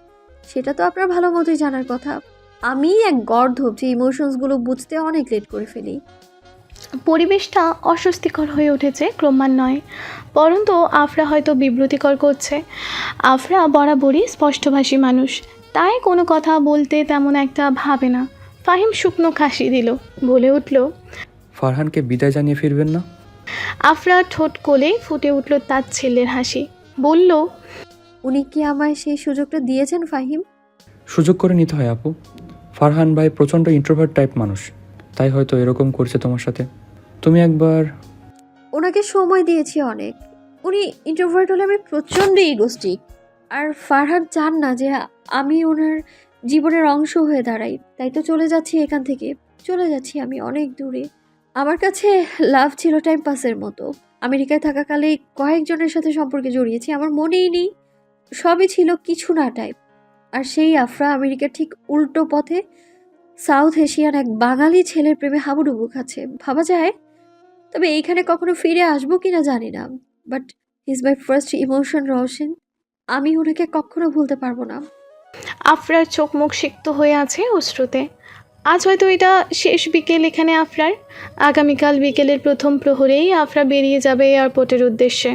সেটা তো আপনার ভালো মতোই জানার কথা। আমি এক গর্ধব যে ইমোশনসগুলো বুঝতে অনেক লেট করে ফেলি। পরিবেশটা অস্বস্তিকর হয়ে উঠেছে ক্রমান্বয়ে, পরন্তু আফরা হয়তো বিব্রতিকর করছে। আফরা বরাবরই স্পষ্টভাষী মানুষ, তাই কোনো কথা বলতে তেমন একটা ভাবে না। ফাহিম শুকনো খাসি দিল, বলে উঠল, ফারহানকে বিদায় জানিয়ে ফিরবেন না? আফরা ঠোঁট কোলে ফুটে উঠল তার ছেলের হাসি, বলল, উনি কি আমায় সেই সুযোগটা দিয়েছেন ফাহিম? সুযোগ করে নিতে হয় আপু। ফারহান ভাই প্রচণ্ড ইন্ট্রোভার্ট টাইপ মানুষ, তাই হয়তো এরকম করছে তোমার সাথে। তুমি একবার ওনাকে সময় দিয়েছি অনেক। উনি ইন্ট্রোভার্ট হলে আমি প্রচণ্ড ইগোস্টিক, আর ফারহান চান না যে আমি ওনার জীবনের অংশ হয়ে দাঁড়াই। তাই তো চলে যাচ্ছি এখান থেকে, চলে যাচ্ছি আমি অনেক দূরে। আমার কাছে লাভ ছিল টাইম পাসের মতো। আমেরিকায় থাকাকালে কয়েকজনের সাথে সম্পর্কে জড়িয়েছি, আমার মনেই নেই, সবই ছিল কিছু না টাইপ। আর সেই আফরা আমেরিকার ঠিক উল্টো পথে সাউথ এশিয়ান এক বাঙালি ছেলের প্রেমে হাবুডুবু খাচ্ছে। ভাবা যায়? তবে এইখানে কখনো ফিরে আসবো কিনা জানি না, but he is my first emotion Roshan. আমি ওনাকে কখনো ভুলতে পারবো না। আফরার চোখ মুখ সিক্ত হয়ে আছে অশ্রুতে। আজ হয়তো এটা শেষ বিকেল এখানে আফরার। আগামীকাল বিকেলের প্রথম প্রহরেই আফরা বেরিয়ে যাবে এয়ারপোর্টের উদ্দেশ্যে।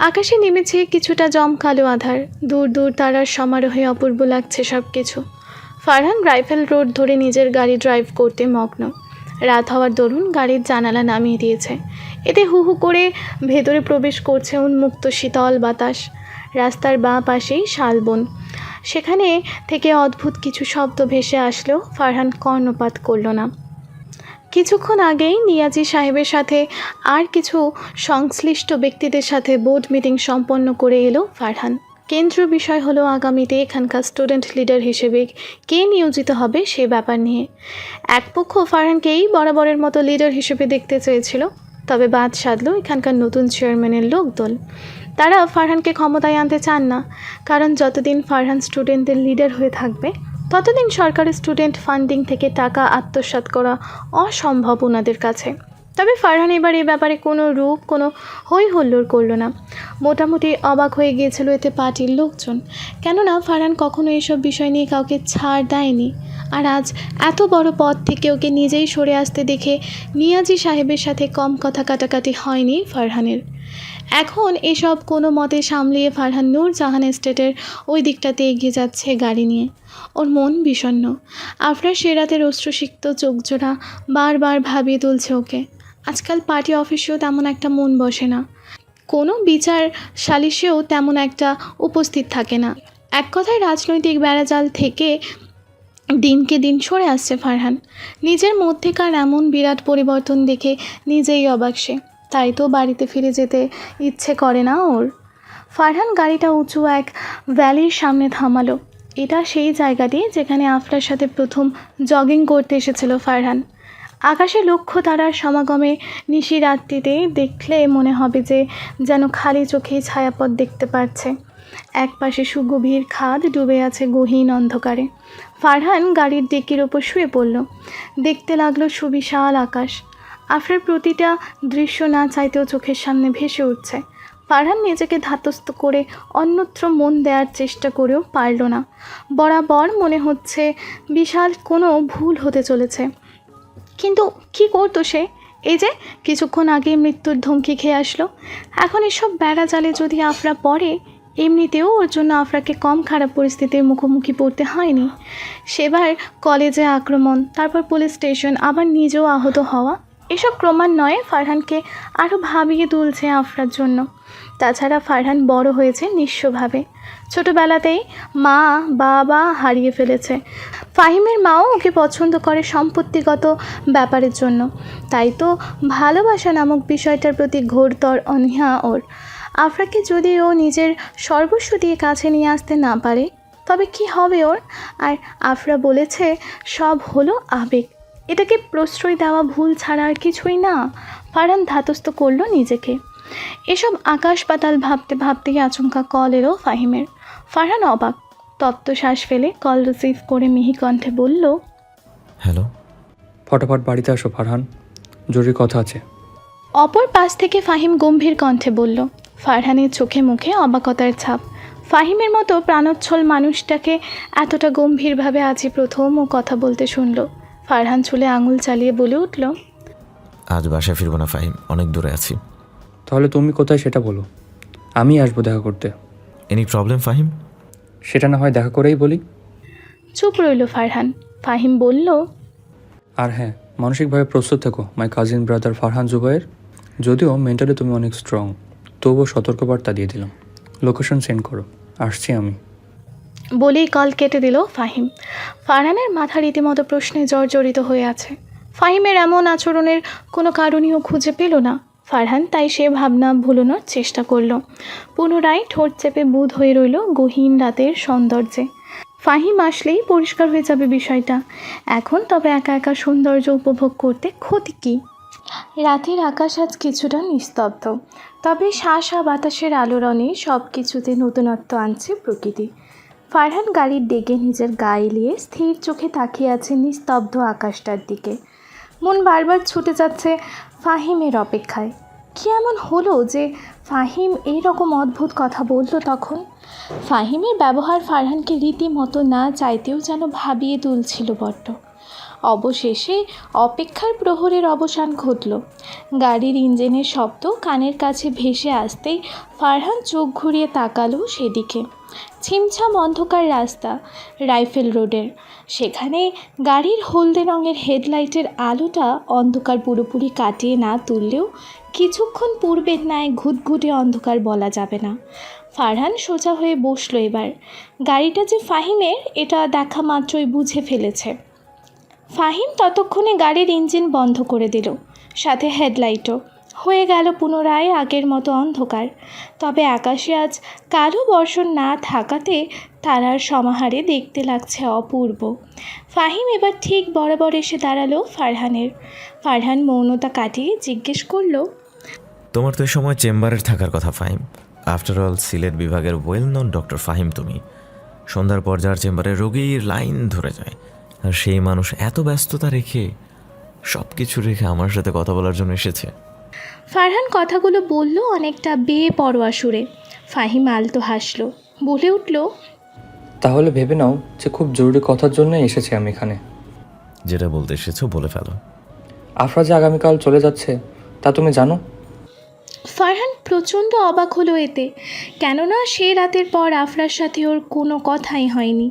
আকাশে নেমেছে কিছুটা জমকালো আধার, দূর দূর তারার সমারোহে অপূর্ব লাগছে সব কিছু। ফারহান রাইফেল রোড ধরে নিজের গাড়ি ড্রাইভ করতে মগ্ন। রাত হওয়ার দরুন গাড়ির জানালা নামিয়ে দিয়েছে। এতে হু হু করে ভেতরে প্রবেশ করছে উন্মুক্ত শীতল বাতাস। রাস্তার বাঁ পাশেই শালবন, সেখানে থেকে অদ্ভুত কিছু শব্দ ভেসে আসলেও ফারহান কর্ণপাত করল না। কিছুক্ষণ আগেই নিয়াজি সাহেবের সাথে আর কিছু সংশ্লিষ্ট ব্যক্তিদের সাথে বোর্ড মিটিং সম্পন্ন করে এলো ফারহান। কেন্দ্রীয় বিষয় হলো আগামীতে এখানকার স্টুডেন্ট লিডার হিসেবে কে নিয়োজিত হবে সে ব্যাপার নিয়ে। এক পক্ষ ফারহানকেই বরাবরের মতো লিডার হিসেবে দেখতে চেয়েছিল, তবে বাদ সাধল এখানকার নতুন চেয়ারম্যানের লোকদল। তারা ফারহানকে ক্ষমতায় আনতে চান না, কারণ যতদিন ফারহান স্টুডেন্টদের লিডার হয়ে থাকবে ততদিন সরকারি স্টুডেন্ট ফান্ডিং থেকে টাকা আত্মসাৎ করা অসম্ভব ওনাদের কাছে। তবে ফারহান এবার এ ব্যাপারে কোনো হই হল্লোড় করল না। মোটামুটি অবাক হয়ে গিয়েছিল এতে পার্টির লোকজন, কেননা ফারহান কখনো এসব বিষয় নিয়ে কাউকে ছাড় দেয়নি। আর আজ এত বড় পদ থেকে ওকে নিজেই সরে আসতে দেখে নিয়াজি সাহেবের সাথে কম কথা কাটাকাটি হয়নি ফারহানের। এখন এসব কোনো মতে সামলিয়ে ফারহান নূরজাহান এস্টেটের ওই দিকটাতে এগিয়ে যাচ্ছে গাড়ি নিয়ে। ওর মন বিষণ্ণ। আফরার সে রাতের অশ্রুসিক্ত চোখজোড়া বারবার ভাবিয়ে তুলছে ওকে। আজকাল পার্টি অফিসেও তেমন একটা মন বসে না, কোনো বিচার সালিশেও তেমন একটা উপস্থিত থাকে না। এক কথায় রাজনৈতিক বেড়াজাল থেকে দিনকে দিন সরে আসছে ফারহান। নিজের মধ্যেকার এমন বিরাট পরিবর্তন দেখে নিজেই অবাক সে। তাই তো বাড়িতে ফিরে যেতে ইচ্ছে করে না ওর। ফারহান গাড়িটা উঁচু এক ভ্যালির সামনে থামালো। এটা সেই জায়গাটি যেখানে আফরার সাথে প্রথম জগিং করতে এসেছিল ফারহান। আকাশে লক্ষ্য তারার সমাগমে নিশি রাত্রিতে দেখলে মনে হবে যে যেন খালি চোখেই ছায়াপথ দেখতে পাচ্ছে। এক পাশে সুগভীর খাদ ডুবে আছে গহীন অন্ধকারে। ফারহান গাড়ির ডিকির ওপর শুয়ে পড়ল। দেখতে লাগলো সুবিশাল আকাশ। আফরার প্রতিটা দৃশ্য না চাইতেও চোখের সামনে ভেসে উঠছে। ফারহান নিজেকে ধাতস্থ করে অন্যত্র মন দেওয়ার চেষ্টা করেও পারল না। বরাবর মনে হচ্ছে বিশাল কোনো ভুল হতে চলেছে। কিন্তু কি করতো সে? এই যে কিছুক্ষণ আগে মৃত্যুর ধমকি খেয়ে আসলো, এখন এসব বেড়া জালে যদি আফরা পড়ে, এমনিতেও ওর জন্য আফরাকে কম খারাপ পরিস্থিতির মুখোমুখি পড়তে হয়নি। সেবার কলেজে আক্রমণ, তারপর পুলিশ স্টেশন, আবার নিজেও আহত হওয়া, এসব ক্রমান্বয়ে ফারহানকে আরও ভাবিয়ে তুলছে আফরার জন্য। তাছাড়া ফারহান বড় হয়েছে নিঃস্বভাবে। ছোটোবেলাতেই মা বাবা হারিয়ে ফেলেছে। ফাহিমের মাও ওকে পছন্দ করে সম্পত্তিগত ব্যাপারের জন্য। তাই তো ভালোবাসা নামক বিষয়টার প্রতি ঘোরতর অনীহা ওর। আফরাকে যদি ও নিজের সর্বস্ব দিয়ে কাছে নিয়ে আসতে না পারে তবে কি হবে ওর? আর আফরা বলেছে সব হলো আবেগ, এটাকে প্রশ্রয় দেওয়া ভুল ছাড়া আর কিছুই না। ফারহান ধাতস্থ করলো নিজেকে। এসব আকাশ পাতাল ভাবতে ভাবতেই আচমকা কল এলো ফাহিমের। ফারহান অবাক, তপ্ত শ্বাস ফেলে কল রিসিভ করে মিহি কণ্ঠে বলল, হ্যালো। ফটাফট বাড়িতে আসো ফারহান, জরুরি কথা আছে। অপর পাশ থেকে ফাহিম গম্ভীর কণ্ঠে বলল। ফারহানের চোখে মুখে অবাকতার ছাপ। ফাহিমের মতো প্রাণোচ্ছল মানুষটাকে এতটা গম্ভীরভাবে আজই প্রথম ও কথা বলতে শুনল। ফারহান চুলে আঙুল চালিয়ে বলে উঠল, আজ বাসায় ফিরবো না ফাহিম, অনেক দূরে আছি। তাহলে তুমি কোথায় সেটা বলো, আমি আসবো দেখা করতে। Any problem Fahim? সেটা না হয় দেখা করেই বলি। চুপ রইল ফারহান। ফাহিম বলল, আর হ্যাঁ, মানসিকভাবে প্রস্তুত থেকো my cousin brother Farhan Zubair. যদিও মেন্টালি তুমি অনেক স্ট্রং, তবুও সতর্কবার্তা দিয়ে দিলাম। লোকেশন সেন্ড করো, আসছি আমি। বলেই কল কেটে দিল ফাহিম। ফারহানের মাথা রীতিমতো প্রশ্নে জর্জরিত হয়ে আছে। ফাহিমের এমন আচরণের কোনো কারণীও খুঁজে পেল না ফারহান, তাই সে ভাবনা ভুলানোর চেষ্টা করল। পুনরায় ঠোঁট চেপে বুঁদ হয়ে রইল গহীন রাতের সৌন্দর্যে। ফাহিম আসলেই পরিষ্কার হয়ে যাবে বিষয়টা। এখন তবে একা একা সৌন্দর্য উপভোগ করতে ক্ষতি কী? রাতের আকাশ আজ কিছুটা নিস্তব্ধ, তবে শাঁসা বাতাসের আলোড়নে সব কিছুতে নতুনত্ব আনছে প্রকৃতি। ফারহান গাড়ির ডেকে নিজের গা এলিয়ে স্থির চোখে তাকিয়ে আছে নিস্তব্ধ আকাশটার দিকে। মন বারবার ছুটে যাচ্ছে ফাহিমের অপেক্ষায়। কি এমন হলো যে ফাহিম এই রকম অদ্ভুত কথা বলল তখন? ফাহিমের ব্যবহার ফারহানকে রীতিমতো না চাইতেও যেন ভাবিয়ে তুলছিল বড্ড। অবশেষে অপেক্ষার প্রহরের অবসান ঘটল। গাড়ির ইঞ্জিনের শব্দ কানের কাছে ভেসে আসতেই ফারহান চোখ ঘুরিয়ে তাকালো সেদিকে। ছিমছাম অন্ধকার রাস্তা, রাইফেল রোডের। সেখানে গাড়ির হলদে রঙের হেডলাইটের আলোটা অন্ধকার পুরোপুরি কাটিয়ে না তুললেও কিছুক্ষণ পূর্বের ন্যায় ঘুটঘুটে অন্ধকার বলা যাবে না। ফারহান সোজা হয়ে বসলো এবার। গাড়িটা যে ফাহিমের এটা দেখা মাত্রই বুঝে ফেলেছে। ফাহিম ততক্ষণে গাড়ির ইঞ্জিন বন্ধ করে দিল, সাথে হেডলাইটও। হয়ে গেল পুনরায় আগের মতো অন্ধকার। তবে আকাশে আজ কালো বর্ষণ না থাকাতে তারার সমাহারে দেখতে লাগছে অপূর্ব। ফাহিম এবার ঠিক বরাবর এসে দাঁড়ালো ফারহানের। ফারহান মৌনতা কাটিয়ে জিজ্ঞেস করলো, তোমার তো এই সময় চেম্বারের থাকার কথা ফাহিম। আফটার অল সিলেট বিভাগের ওয়েল নন ডক্টর ফাহিম তুমি। সন্ধ্যার পর যার চেম্বারে রোগীর লাইন ধরে যায়, আর সেই মানুষ এত ব্যস্ততা রেখে সব কিছু রেখে আমার সাথে কথা বলার জন্য এসেছে। ফারহান কথাগুলো বলল অনেকটা বেপরোয়া সুরে। ফাহিম আলতো হাসলো, বলে উঠল, তাহলে ভেবে নাও যে খুব জরুরি কথার জন্য এসেছি আমি এখানে। যেটা বলতে এসেছো বলে ফেলো। আফরা যে আগামীকাল চলে যাচ্ছে তা তুমি জানো? ফারহান প্রচণ্ড অবাক হলো এতে। কেননা সে রাতের পর আফরার সাথে ওর কোনো কথাই হয়নি,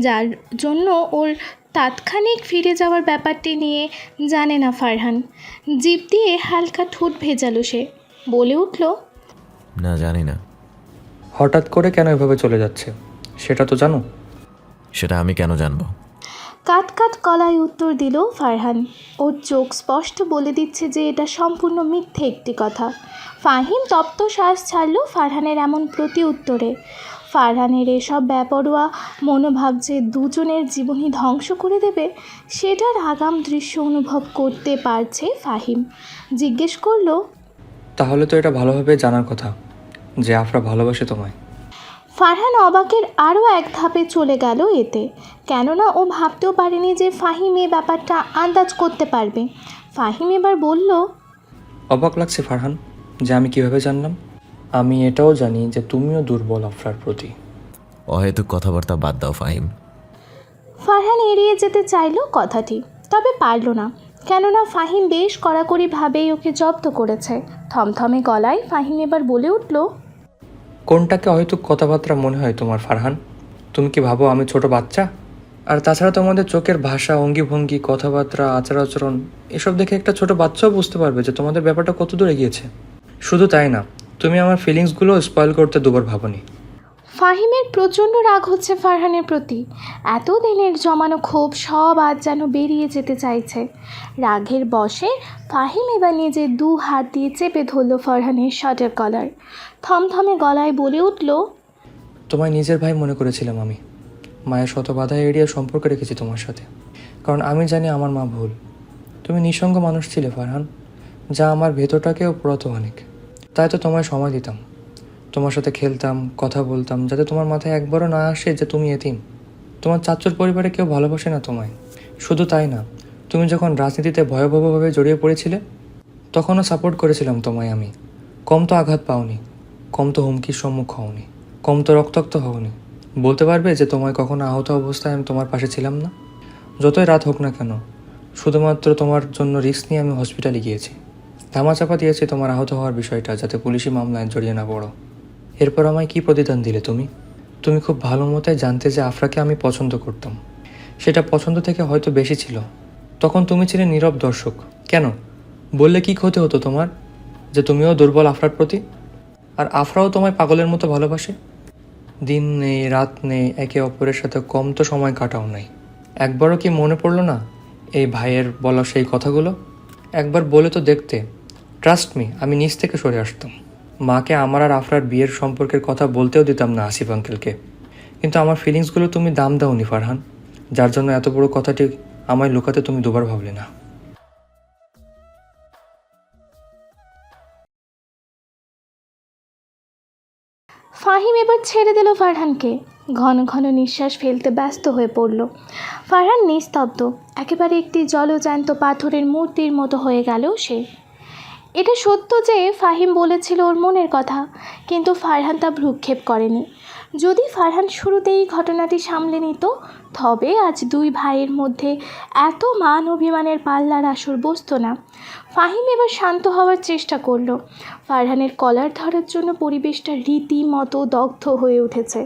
যার জন্য ওর তাৎক্ষণিক ফিরে যাওয়ার ব্যাপারটি নিয়ে জানে না ফারহান। জিভ দিয়ে হালকা ঠোঁট ভেজালো সে, বলে উঠল, না, জানি না। হঠাৎ করে কেন এভাবে চলে যাচ্ছে সেটা তো জানো? সেটা আমি কেন জানবো? কাট কাট গলায় উত্তর দিল ফারহান। ওর চোখ স্পষ্ট বলে দিচ্ছে যে এটা সম্পূর্ণ মিথ্যে একটি কথা। ফাহিম তপ্ত শ্বাস ছাড়ল ফারহানের এমন প্রতি উত্তরে। ফারহানের এসব বেপরোয়া মনোভাব যে দুজনের জীবনই ধ্বংস করে দেবে সেটার আগাম দৃশ্য অনুভব করতে পারছে ফাহিম। জিজ্ঞেস করলো, তাহলে তো এটা ভালোভাবে জানার কথা যে আফরা ভালোবাসে তোমায়। ফারহান অবাকের আরও এক ধাপে চলে গেল এতে। কেননা ও ভাবতেও পারেনি যে ফাহিম এই ব্যাপারটা আন্দাজ করতে পারবে। ফাহিম এবার বলল, অবাক লাগছে ফারহান যে আমি কিভাবে জানলাম। আমি এটাও জানি যে তুমিও দুর্বল আফরার প্রতি। অহেতুক কথাবার্তা বাদ দাও ফাহিম। ফারহান এড়িয়ে যেতে চাইল কথাটি, তবে পারল না। কেননা ফাহিম বেশ কড়াকড়িভাবেই ওকে জব্দ করেছে। থমথমে গলায় ফাহিম এবার বলে উঠল, কোনটাকে হয়তো কথাবার্তা মনে হয় তোমার ফারহান? তুমি কি ভাবো আমি ছোট বাচ্চা? আর তাছাড়া তোমাদের চোখের ভাষা, অঙ্গিভঙ্গি, কথাবার্তা, আচার আচরণ এসব দেখে একটা ছোট বাচ্চাও বুঝতে পারবে যে তোমাদের ব্যাপারটা কত দূরে গিয়েছে। শুধু তাই না, তুমি আমার ফিলিংসগুলো স্পয়েল করতে দুবার ভাবনি। ফাহিমের প্রচণ্ড রাগ হচ্ছে ফারহানের প্রতি। এতদিনের জমানো ক্ষোভ সব আজ যেন বেরিয়ে যেতে চাইছে। রাগের বশে ফাহিম এবার নিজে দু হাত দিয়ে চেপে ধরল ফারহানের শার্টের কলার। থমথমে গলায় বলে উঠল, তোমায় নিজের ভাই মনে করেছিলাম আমি। মায়ের শত বাধা এড়িয়ে সম্পর্ক রেখেছি তোমার সাথে, কারণ আমি জানি আমার মা ভুল। তুমি নিঃসঙ্গ মানুষ ছিলে ফারহান, যা আমার ভেতরটাকেও পোড়াতো অনেক। তাই তো তোমায় সময় দিতাম, তোমার সাথে খেলতাম, কথা বলতাম, যাতে তোমার মাথায় একবারও না আসে যে তুমি এতিম। তোমার চাচুর পরিবারে কেউ ভালোবাসে না তোমায়। শুধু তাই না, তুমি যখন রাজনীতিতে ভয়াবহভাবে জড়িয়ে পড়েছিলে তখনও সাপোর্ট করেছিলাম তোমায় আমি। কম তো আঘাত পাওনি, কম তো হুমকির সম্মুখ হওনি, কম তো রক্তাক্ত হওনি। বলতে পারবে যে তোমায় কখনো আহত অবস্থায় আমি তোমার পাশে ছিলাম না? যতই রাত হোক না কেন, শুধুমাত্র তোমার জন্য রিস্ক নিয়ে আমি হসপিটালে গিয়েছি। ধামাচাপা দিয়েছি তোমার আহত হওয়ার বিষয়টা, যাতে পুলিশি মামলায় জড়িয়ে না পড়ো। এরপর আমায় কী প্রতিদান দিলে তুমি? তুমি খুব ভালো মতোই জানতে যে আফরাকে আমি পছন্দ করতাম। সেটা পছন্দ থেকে হয়তো বেশি ছিল। তখন তুমি ছিলে নীরব দর্শক। কেন? বললে কি ক্ষতি হতো তোমার? যে তুমিও দুর্বল আফরার প্রতি, আর আফরাও তোমায় পাগলের মতো ভালোবাসে। দিন নেই, রাত নেই, একে অপরের সাথে কম তো সময় কাটাও নাই। একবারও কি মনে পড়লো না এই ভাইয়ের বলা সেই কথাগুলো? একবার বলে তো দেখতে। ট্রাস্ট মি, আমি নিজ থেকে সরে আসতাম। মাকে আমার আর আফরার বিয়ের সম্পর্কের কথা বলতেও দিতাম না আসিফ আঙ্কেলকে। কিন্তু আমার ফিলিংসগুলো তুমি দাম দাওনি ফারহান, যার জন্য এত বড় কথাটি আমায় লুকাতে তুমি দুবার ভাবলে না। ফাহিম এবার ছেড়ে দিল ফারহানকে। ঘন ঘন নিঃশ্বাস ফেলতে ব্যস্ত হয়ে পড়ল। ফারহান নিস্তব্ধ, একেবারে একটি জলজ্যান্ত পাথরের মূর্তির মতো হয়ে গেল সে। এটা সত্য যে ফাহিম বলেছিল ওর মনের কথা, কিন্তু ফারহান তা ভ্রুক্ষেপ করেনি। যদি ফারহান শুরুতেই ঘটনাটি সামলে নিত, তবে আজ দুই ভাইয়ের মধ্যে এত মান অভিমানের পাল্লার আসর বসতো না। ফাহিম এবার শান্ত হওয়ার চেষ্টা করলো। ফারহানের কলার ধরার জন্য পরিবেশটা রীতিমতো দগ্ধ হয়ে উঠেছে,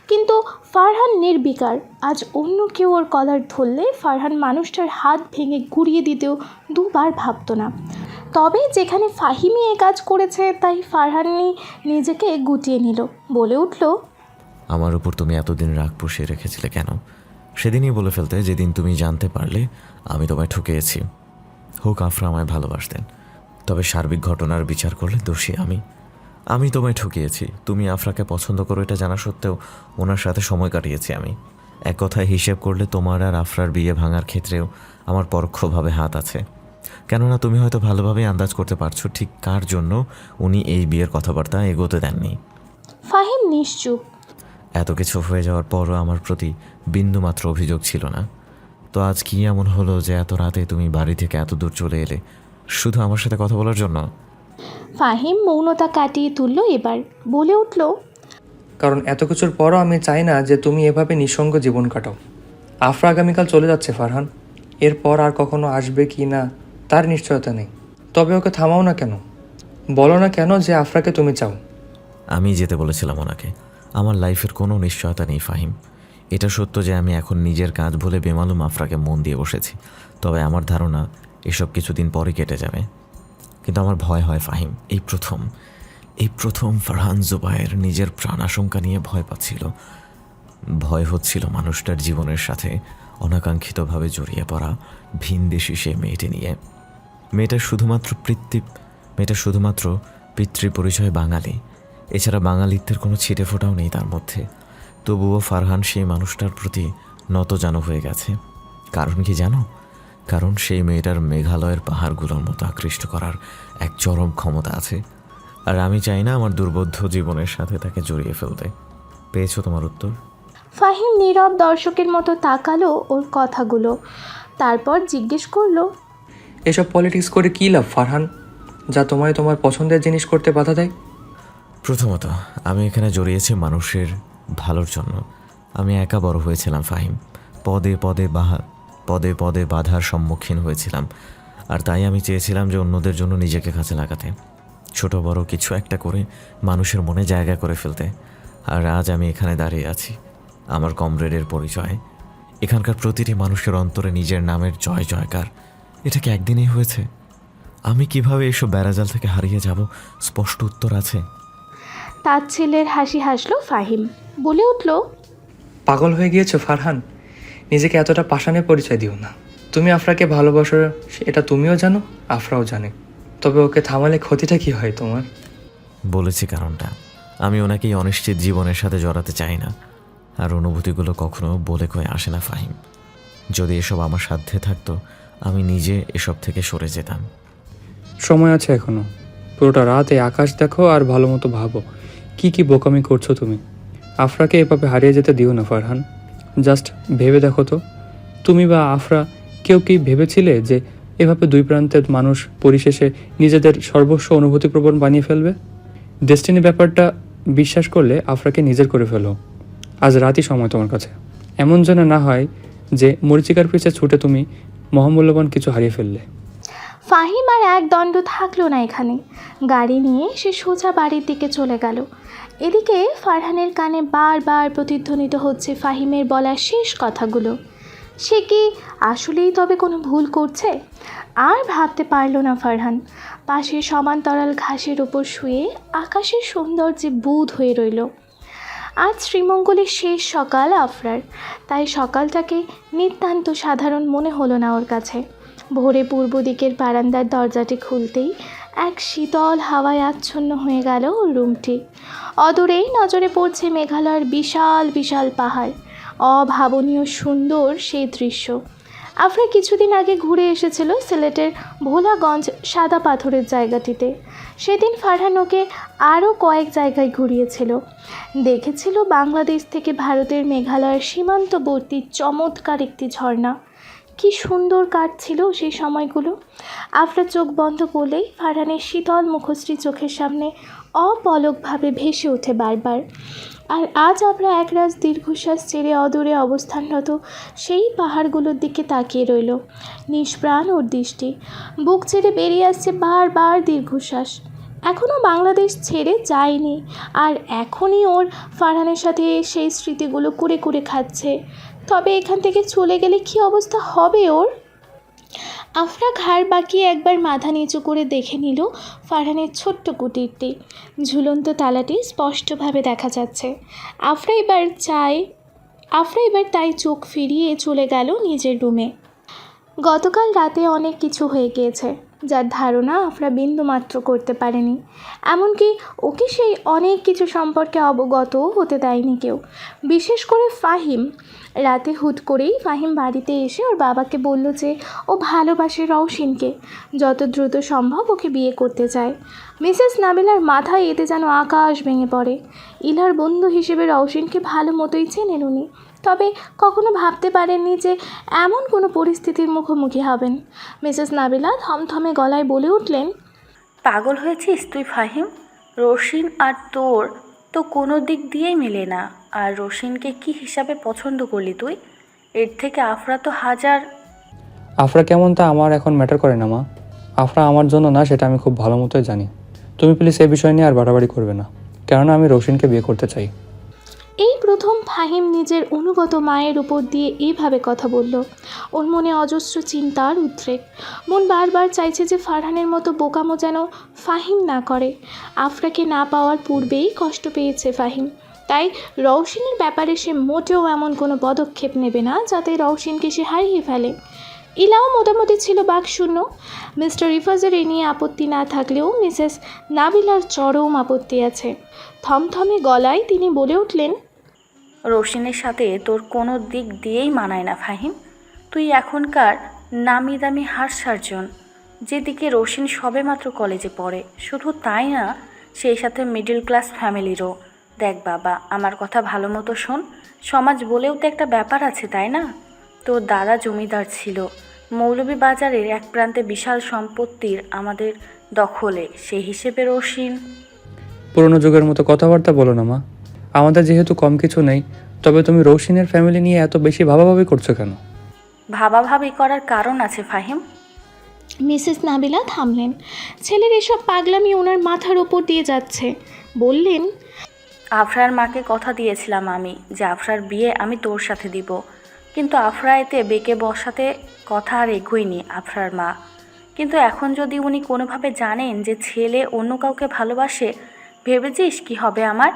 কিন্তু ফারহান নির্বিকার। আজ অন্য কেউ ওর কলার ধরলে ফারহান মানুষটার হাত ভেঙে গুঁড়িয়ে দিতেও দুবার ভাবতো না। তবে যেখানে ফাহিমই এ কাজ করেছে, তাই ফারহানই নিজেকে গুটিয়ে নিল, বলে উঠল, আমার উপর তুমি এতদিন রাগ পুষিয়ে রেখেছিলে কেন? সেদিনই বলে ফেলতে, যেদিন তুমি জানতে পারলে আমি তোমায় ঠকিয়েছি। হোক আফরা আমায় ভালোবাসতেন, তবে সার্বিক ঘটনার বিচার করলে দোষী আমি তোমায় ঠকিয়েছি। তুমি আফরাকে পছন্দ করো এটা জানা সত্ত্বেও ওনার সাথে সময় কাটিয়েছি আমি। এক কথায় হিসেব করলে তোমার আর আফরার বিয়ে ভাঙার ক্ষেত্রেও আমার পরোক্ষভাবে হাত আছে। কেননা তুমি হয়তো ভালোভাবেই আন্দাজ করতে পারছো ঠিক কার জন্য উনি এই বিয়ের কথাবার্তা এগোতে দেননি। ফাহিম নিশ্চুপ। এত কিছু হয়ে যাওয়ার পরও আমার প্রতি বিন্দুমাত্র অভিযোগ ছিল না। তো আজ কি এমন হলো যে এত রাতে তুমি বাড়ি থেকে এত দূর চলে এলে শুধু আমার সাথে কথা বলার জন্য? ফাহিম মৌনতা কাটিয়ে তুলল এবার, বলে উঠল, কারণ এত কিছুর পরও আমি চাই না যে তুমি এভাবে নিঃসঙ্গ জীবন কাটাও। আফরা আগামীকাল চলে যাচ্ছে ফারহান, এরপর আর কখনো আসবে কি না তার নিশ্চয়তা নেই। তবে ওকে থামাও না কেন, বলো না কেন যে আফরাকে তুমি চাও। আমি যেতে বলেছিলাম ওনাকে। আমার লাইফের কোনো নিশ্চয়তা নেই ফাহিম। এটা সত্য যে আমি এখন নিজের কাজ ভুলে বেমালুম আফরাকে মন দিয়ে বসেছি। তবে আমার ধারণা এসব কিছুদিন পরে কেটে যাবে। কিন্তু আমার ভয় হয় ফাহিম, এই প্রথম ফারহান জুবায়ের নিজের প্রাণ আশঙ্কা নিয়ে ভয় পাচ্ছিল। ভয় হচ্ছিল মানুষটার জীবনের সাথে অনাকাঙ্ক্ষিতভাবে জড়িয়ে পড়া ভিনদেশি সে মেয়েটি নিয়ে। মেয়েটা শুধুমাত্র পিতৃ পরিচয় বাঙালি, এছাড়া বাঙালিত্বের কোনো ছিটে ফোটাও নেই তার মধ্যে। তবুও ফারহান সেই মানুষটার প্রতি নতজানু হয়ে গেছে। কারণ কি জানো? কারণ সেই মেয়েটার মেঘালয়ের পাহাড়গুলোর মতো আকৃষ্ট করার এক চরম ক্ষমতা আছে। আর আমি চাই না আমার দুর্বোধ্য জীবনের সাথে তাকে জড়িয়ে ফেলতে। পেয়েছো তোমার উত্তর? ফাহিম নীরব দর্শকের মতো তাকালো ওর কথাগুলো, তারপর জিজ্ঞেস করলো, এসব পলিটিক্স করে কী লাভ ফারহান, যা তোমায় তোমার পছন্দের জিনিস করতে বাধা দেয়? প্রথমত, আমি এখানে জড়িয়েছি মানুষের ভালোর জন্য। আমি একা বড় হয়েছিলাম ফাহিম, পদে পদে বাধার সম্মুখীন হয়েছিলাম। আর তাই আমি চেয়েছিলাম যে অন্যদের জন্য নিজেকে কাজে লাগাতে, ছোট বড় কিছু একটা করে মানুষের মনে জায়গা করে ফেলতে। আর আজ আমি এখানে দাঁড়িয়ে আছি আমার কমরেডের পরিচয়। এখানকার প্রতিটি মানুষের অন্তরে নিজের নামের জয় জয়কার। এটা কি একদিনেই হয়েছে? আমি কিভাবে এসব বেড়াজাল থেকে হারিয়ে যাব স্পষ্ট উত্তর আছে। তাচ্ছিল্যের হাসি হাসলো ফাহিম, বলে উঠল, পাগল হয়ে গিয়েছো ফারহান, নিজেকে এতটা পাষাণের পরিচয় দিও না। তুমি আফরাকে ভালোবাসো, এটা তুমিও জানো, আফরাও জানে। তবে ওকে থামালে ক্ষতিটা কি হয় তোমার? বলেছি কারণটা। আমি ওনাকেই অনিশ্চিত জীবনের সাথে জড়াতে চাই না। আর অনুভূতিগুলো কখনো বলে কয়ে আসে না ফাহিম। যদি এসব আমার সাধ্যে থাকতো, আমি নিজে এসব থেকে সরে যেতাম। সময় আছে এখনো, পুরোটা রাত এই আকাশ দেখো আর ভালো মতো ভাবো কি কি বোকামি করছো তুমি। আফরাকে এভাবে হারিয়ে যেতে দিও না ফারহান। জাস্ট ভেবে দেখো তো, তুমি বা আফরা কেউ কি ভেবেছিলে যে এভাবে দুই প্রান্তের মানুষ পরিশেষে নিজেদের সর্বস্ব অনুভূতিপ্রবণ বানিয়ে ফেলবে? ডেস্টিনি ব্যাপারটা বিশ্বাস করলে আফরাকে নিজের করে ফেলো। আজ রাতই সময় তোমার কাছে। এমন যেন না হয় যে মরিচিকার পিছে ছুটে তুমি মহামূল্যবান কিছু হারিয়ে ফেললে। ফাহিম আর এক দণ্ড থাকলো না এখানে। গাড়ি নিয়ে সে সোজা বাড়ির দিকে চলে গেল। এদিকে ফারহানের কানে বারবার প্রতিধ্বনিত হচ্ছে ফাহিমের বলা শেষ কথাগুলো। সে কি আসলেই তবে কোনো ভুল করছে? আর ভাবতে পারল না ফারহান। পাশে সমান্তরাল ঘাসের ওপর শুয়ে আকাশের সৌন্দর্যে বুঁদ হয়ে রইল। আজ শ্রীমঙ্গলের শেষ সকাল আফরার, তাই সকালটাকে নিতান্ত সাধারণ মনে হলো না ওর কাছে। ভোরে পূর্ব দিকের বারান্দার দরজাটি খুলতেই এক শীতল হাওয়ায় আচ্ছন্ন হয়ে গেল ওর রুমটি। অদূরেই নজরে পড়ছে মেঘালয়ের বিশাল বিশাল পাহাড়। অভাবনীয় সুন্দর সেই দৃশ্য। আফরা কিছুদিন আগে ঘুরে এসেছিল সিলেটের ভোলাগঞ্জ সাদা পাথরের জায়গাটিতে। সেদিন ফারহান ওকে আরও কয়েক জায়গায় ঘুরিয়েছিল। দেখেছিল বাংলাদেশ থেকে ভারতের মেঘালয়ের সীমান্তবর্তী চমৎকার একটি ঝর্ণা। কি সুন্দর কাটছিল সেই সময়গুলো। আফরা চোখ বন্ধ করলেই ফারহানের শীতল মুখশ্রী চোখের সামনে অপলকভাবে ভেসে ওঠে বারবার। আর আজ আমরা একরাশ দীর্ঘশ্বাস ছেড়ে অদূরে অবস্থানরত সেই পাহাড়গুলোর দিকে তাকিয়ে রইল। নিষ্প্রাণ ওর দৃষ্টি, বুক ছেড়ে বেরিয়ে আসছে বারবার দীর্ঘশ্বাস। এখনও বাংলাদেশ ছেড়ে যায়নি, আর এখনই ওর ফারহানের সাথে সেই স্মৃতিগুলো কুড়ে কুড়ে খাচ্ছে। তবে এখান থেকে চলে গেলে কী অবস্থা হবে ওর? আফরা ঘাড় বাঁকিয়ে একবার মাথা নিচু করে দেখে নিল ফারহানের ছোট্ট কুটিরটি। ঝুলন্ত তালাটি স্পষ্টভাবে দেখা যাচ্ছে। আফরা এবার তাই চোখ ফিরিয়ে চলে গেল নিজের রুমে। গতকাল রাতে অনেক কিছু হয়ে গিয়েছে, যার ধারণা আফরা বিন্দুমাত্র করতে পারেনি। এমনকি ওকে সেই অনেক কিছু সম্পর্কে অবগতও হতে দেয়নি কেউ, বিশেষ করে ফাহিম। রাতে হুট করেই ফাহিম বাড়িতে এসে ওর বাবাকে বলল যে ও ভালোবাসে রওশিনকে, যত দ্রুত সম্ভব ওকে বিয়ে করতে চায়। মিসেস নাবিলার মাথায় এতে যেন আকাশ ভেঙে পড়ে। ইলার বন্ধু হিসেবে রওশিনকে ভালো মতোই চেনেন উনি, তবে কখনো ভাবতে পারেননি যে এমন কোনো পরিস্থিতির মুখোমুখি হবেন। মিসেস নাবিলা থমথমে গলায় বলে উঠলেন, পাগল হয়েছিস তুই ফাহিম? রশিন আর তোর তো কোনো দিক দিয়েই মেলে না। আর রশিনকে কি হিসাবে পছন্দ করলি তুই? এর থেকে আফরা তো হাজার। আফরা কেমন তা আমার এখন ম্যাটার করে না মা। আফরা আমার জন্য না, সেটা আমি খুব ভালো মতোই জানি। তুমি প্লিজ এই বিষয় নিয়ে আর বাড়াবাড়ি করবে না, কেননা আমি রোশিনকে বিয়ে করতে চাই। এই প্রথম ফাহিম নিজের অনুগত মায়ের উপর দিয়ে এইভাবে কথা বলল। ওর মনে অজস্র চিন্তার উদ্রেক। মন বারবার চাইছে যে ফারহানের মতো বোকামো যেন ফাহিম না করে। আফরাকে না পাওয়ার পূর্বেই কষ্ট পেয়েছে ফাহিম, তাই রওশিনের ব্যাপারে সে মোটেও এমন কোনো পদক্ষেপ নেবে না যাতে রওশিনকে সে হারিয়ে ফেলে। ইলাও মোটামুটি ছিল বাকশূন্য। মিস্টার রিফাজের এ নিয়ে আপত্তি না থাকলেও মিসেস নাবিলার চরম আপত্তি আছে। থমথমে গলায় তিনি বলে উঠলেন, রশিনের সাথে তোর কোনো দিক দিয়েই মানায় না ফাহিম। তুই এখনকার নামি দামি হার্ট সার্জন, যেদিকে রশিন সবেমাত্র কলেজে পড়ে। শুধু তাই না, সেই সাথে মিডল ক্লাস ফ্যামিলিরও। দেখ বাবা, আমার কথা ভালো মতো শোন। সমাজ বলেও তো একটা ব্যাপার আছে, তাই না? তোর দাদা জমিদার ছিল, মৌলভীবাজারের এক প্রান্তে বিশাল সম্পত্তির আমাদের দখলে। সেই হিসেবে রশিন। পুরনো যুগের মতো কথাবার্তা বলো না মা। আমাদের যেহেতু কম কিছু নেই, তবে তুমি রোশিনের ফ্যামিলি নিয়ে এত বেশি ভাবাভাবি করছো কেন? ভাবাভাবি করার কারণ আছে ফাহিম। মিসেস নাবিলা থামলেন। ছেলের এসব পাগলামি ওনার মাথার ওপর দিয়ে যাচ্ছে। বললেন, আফরার মাকে কথা দিয়েছিলাম আমি যে আফরার বিয়ে আমি তোর সাথে দিব, কিন্তু আফরা এতে বেঁকে বসাতে কথা আর এগোয়নি আফরার মা। কিন্তু এখন যদি উনি কোনোভাবে জানেন যে ছেলে অন্য কাউকে ভালোবাসে, ভেবেছিস কি হবে আমার?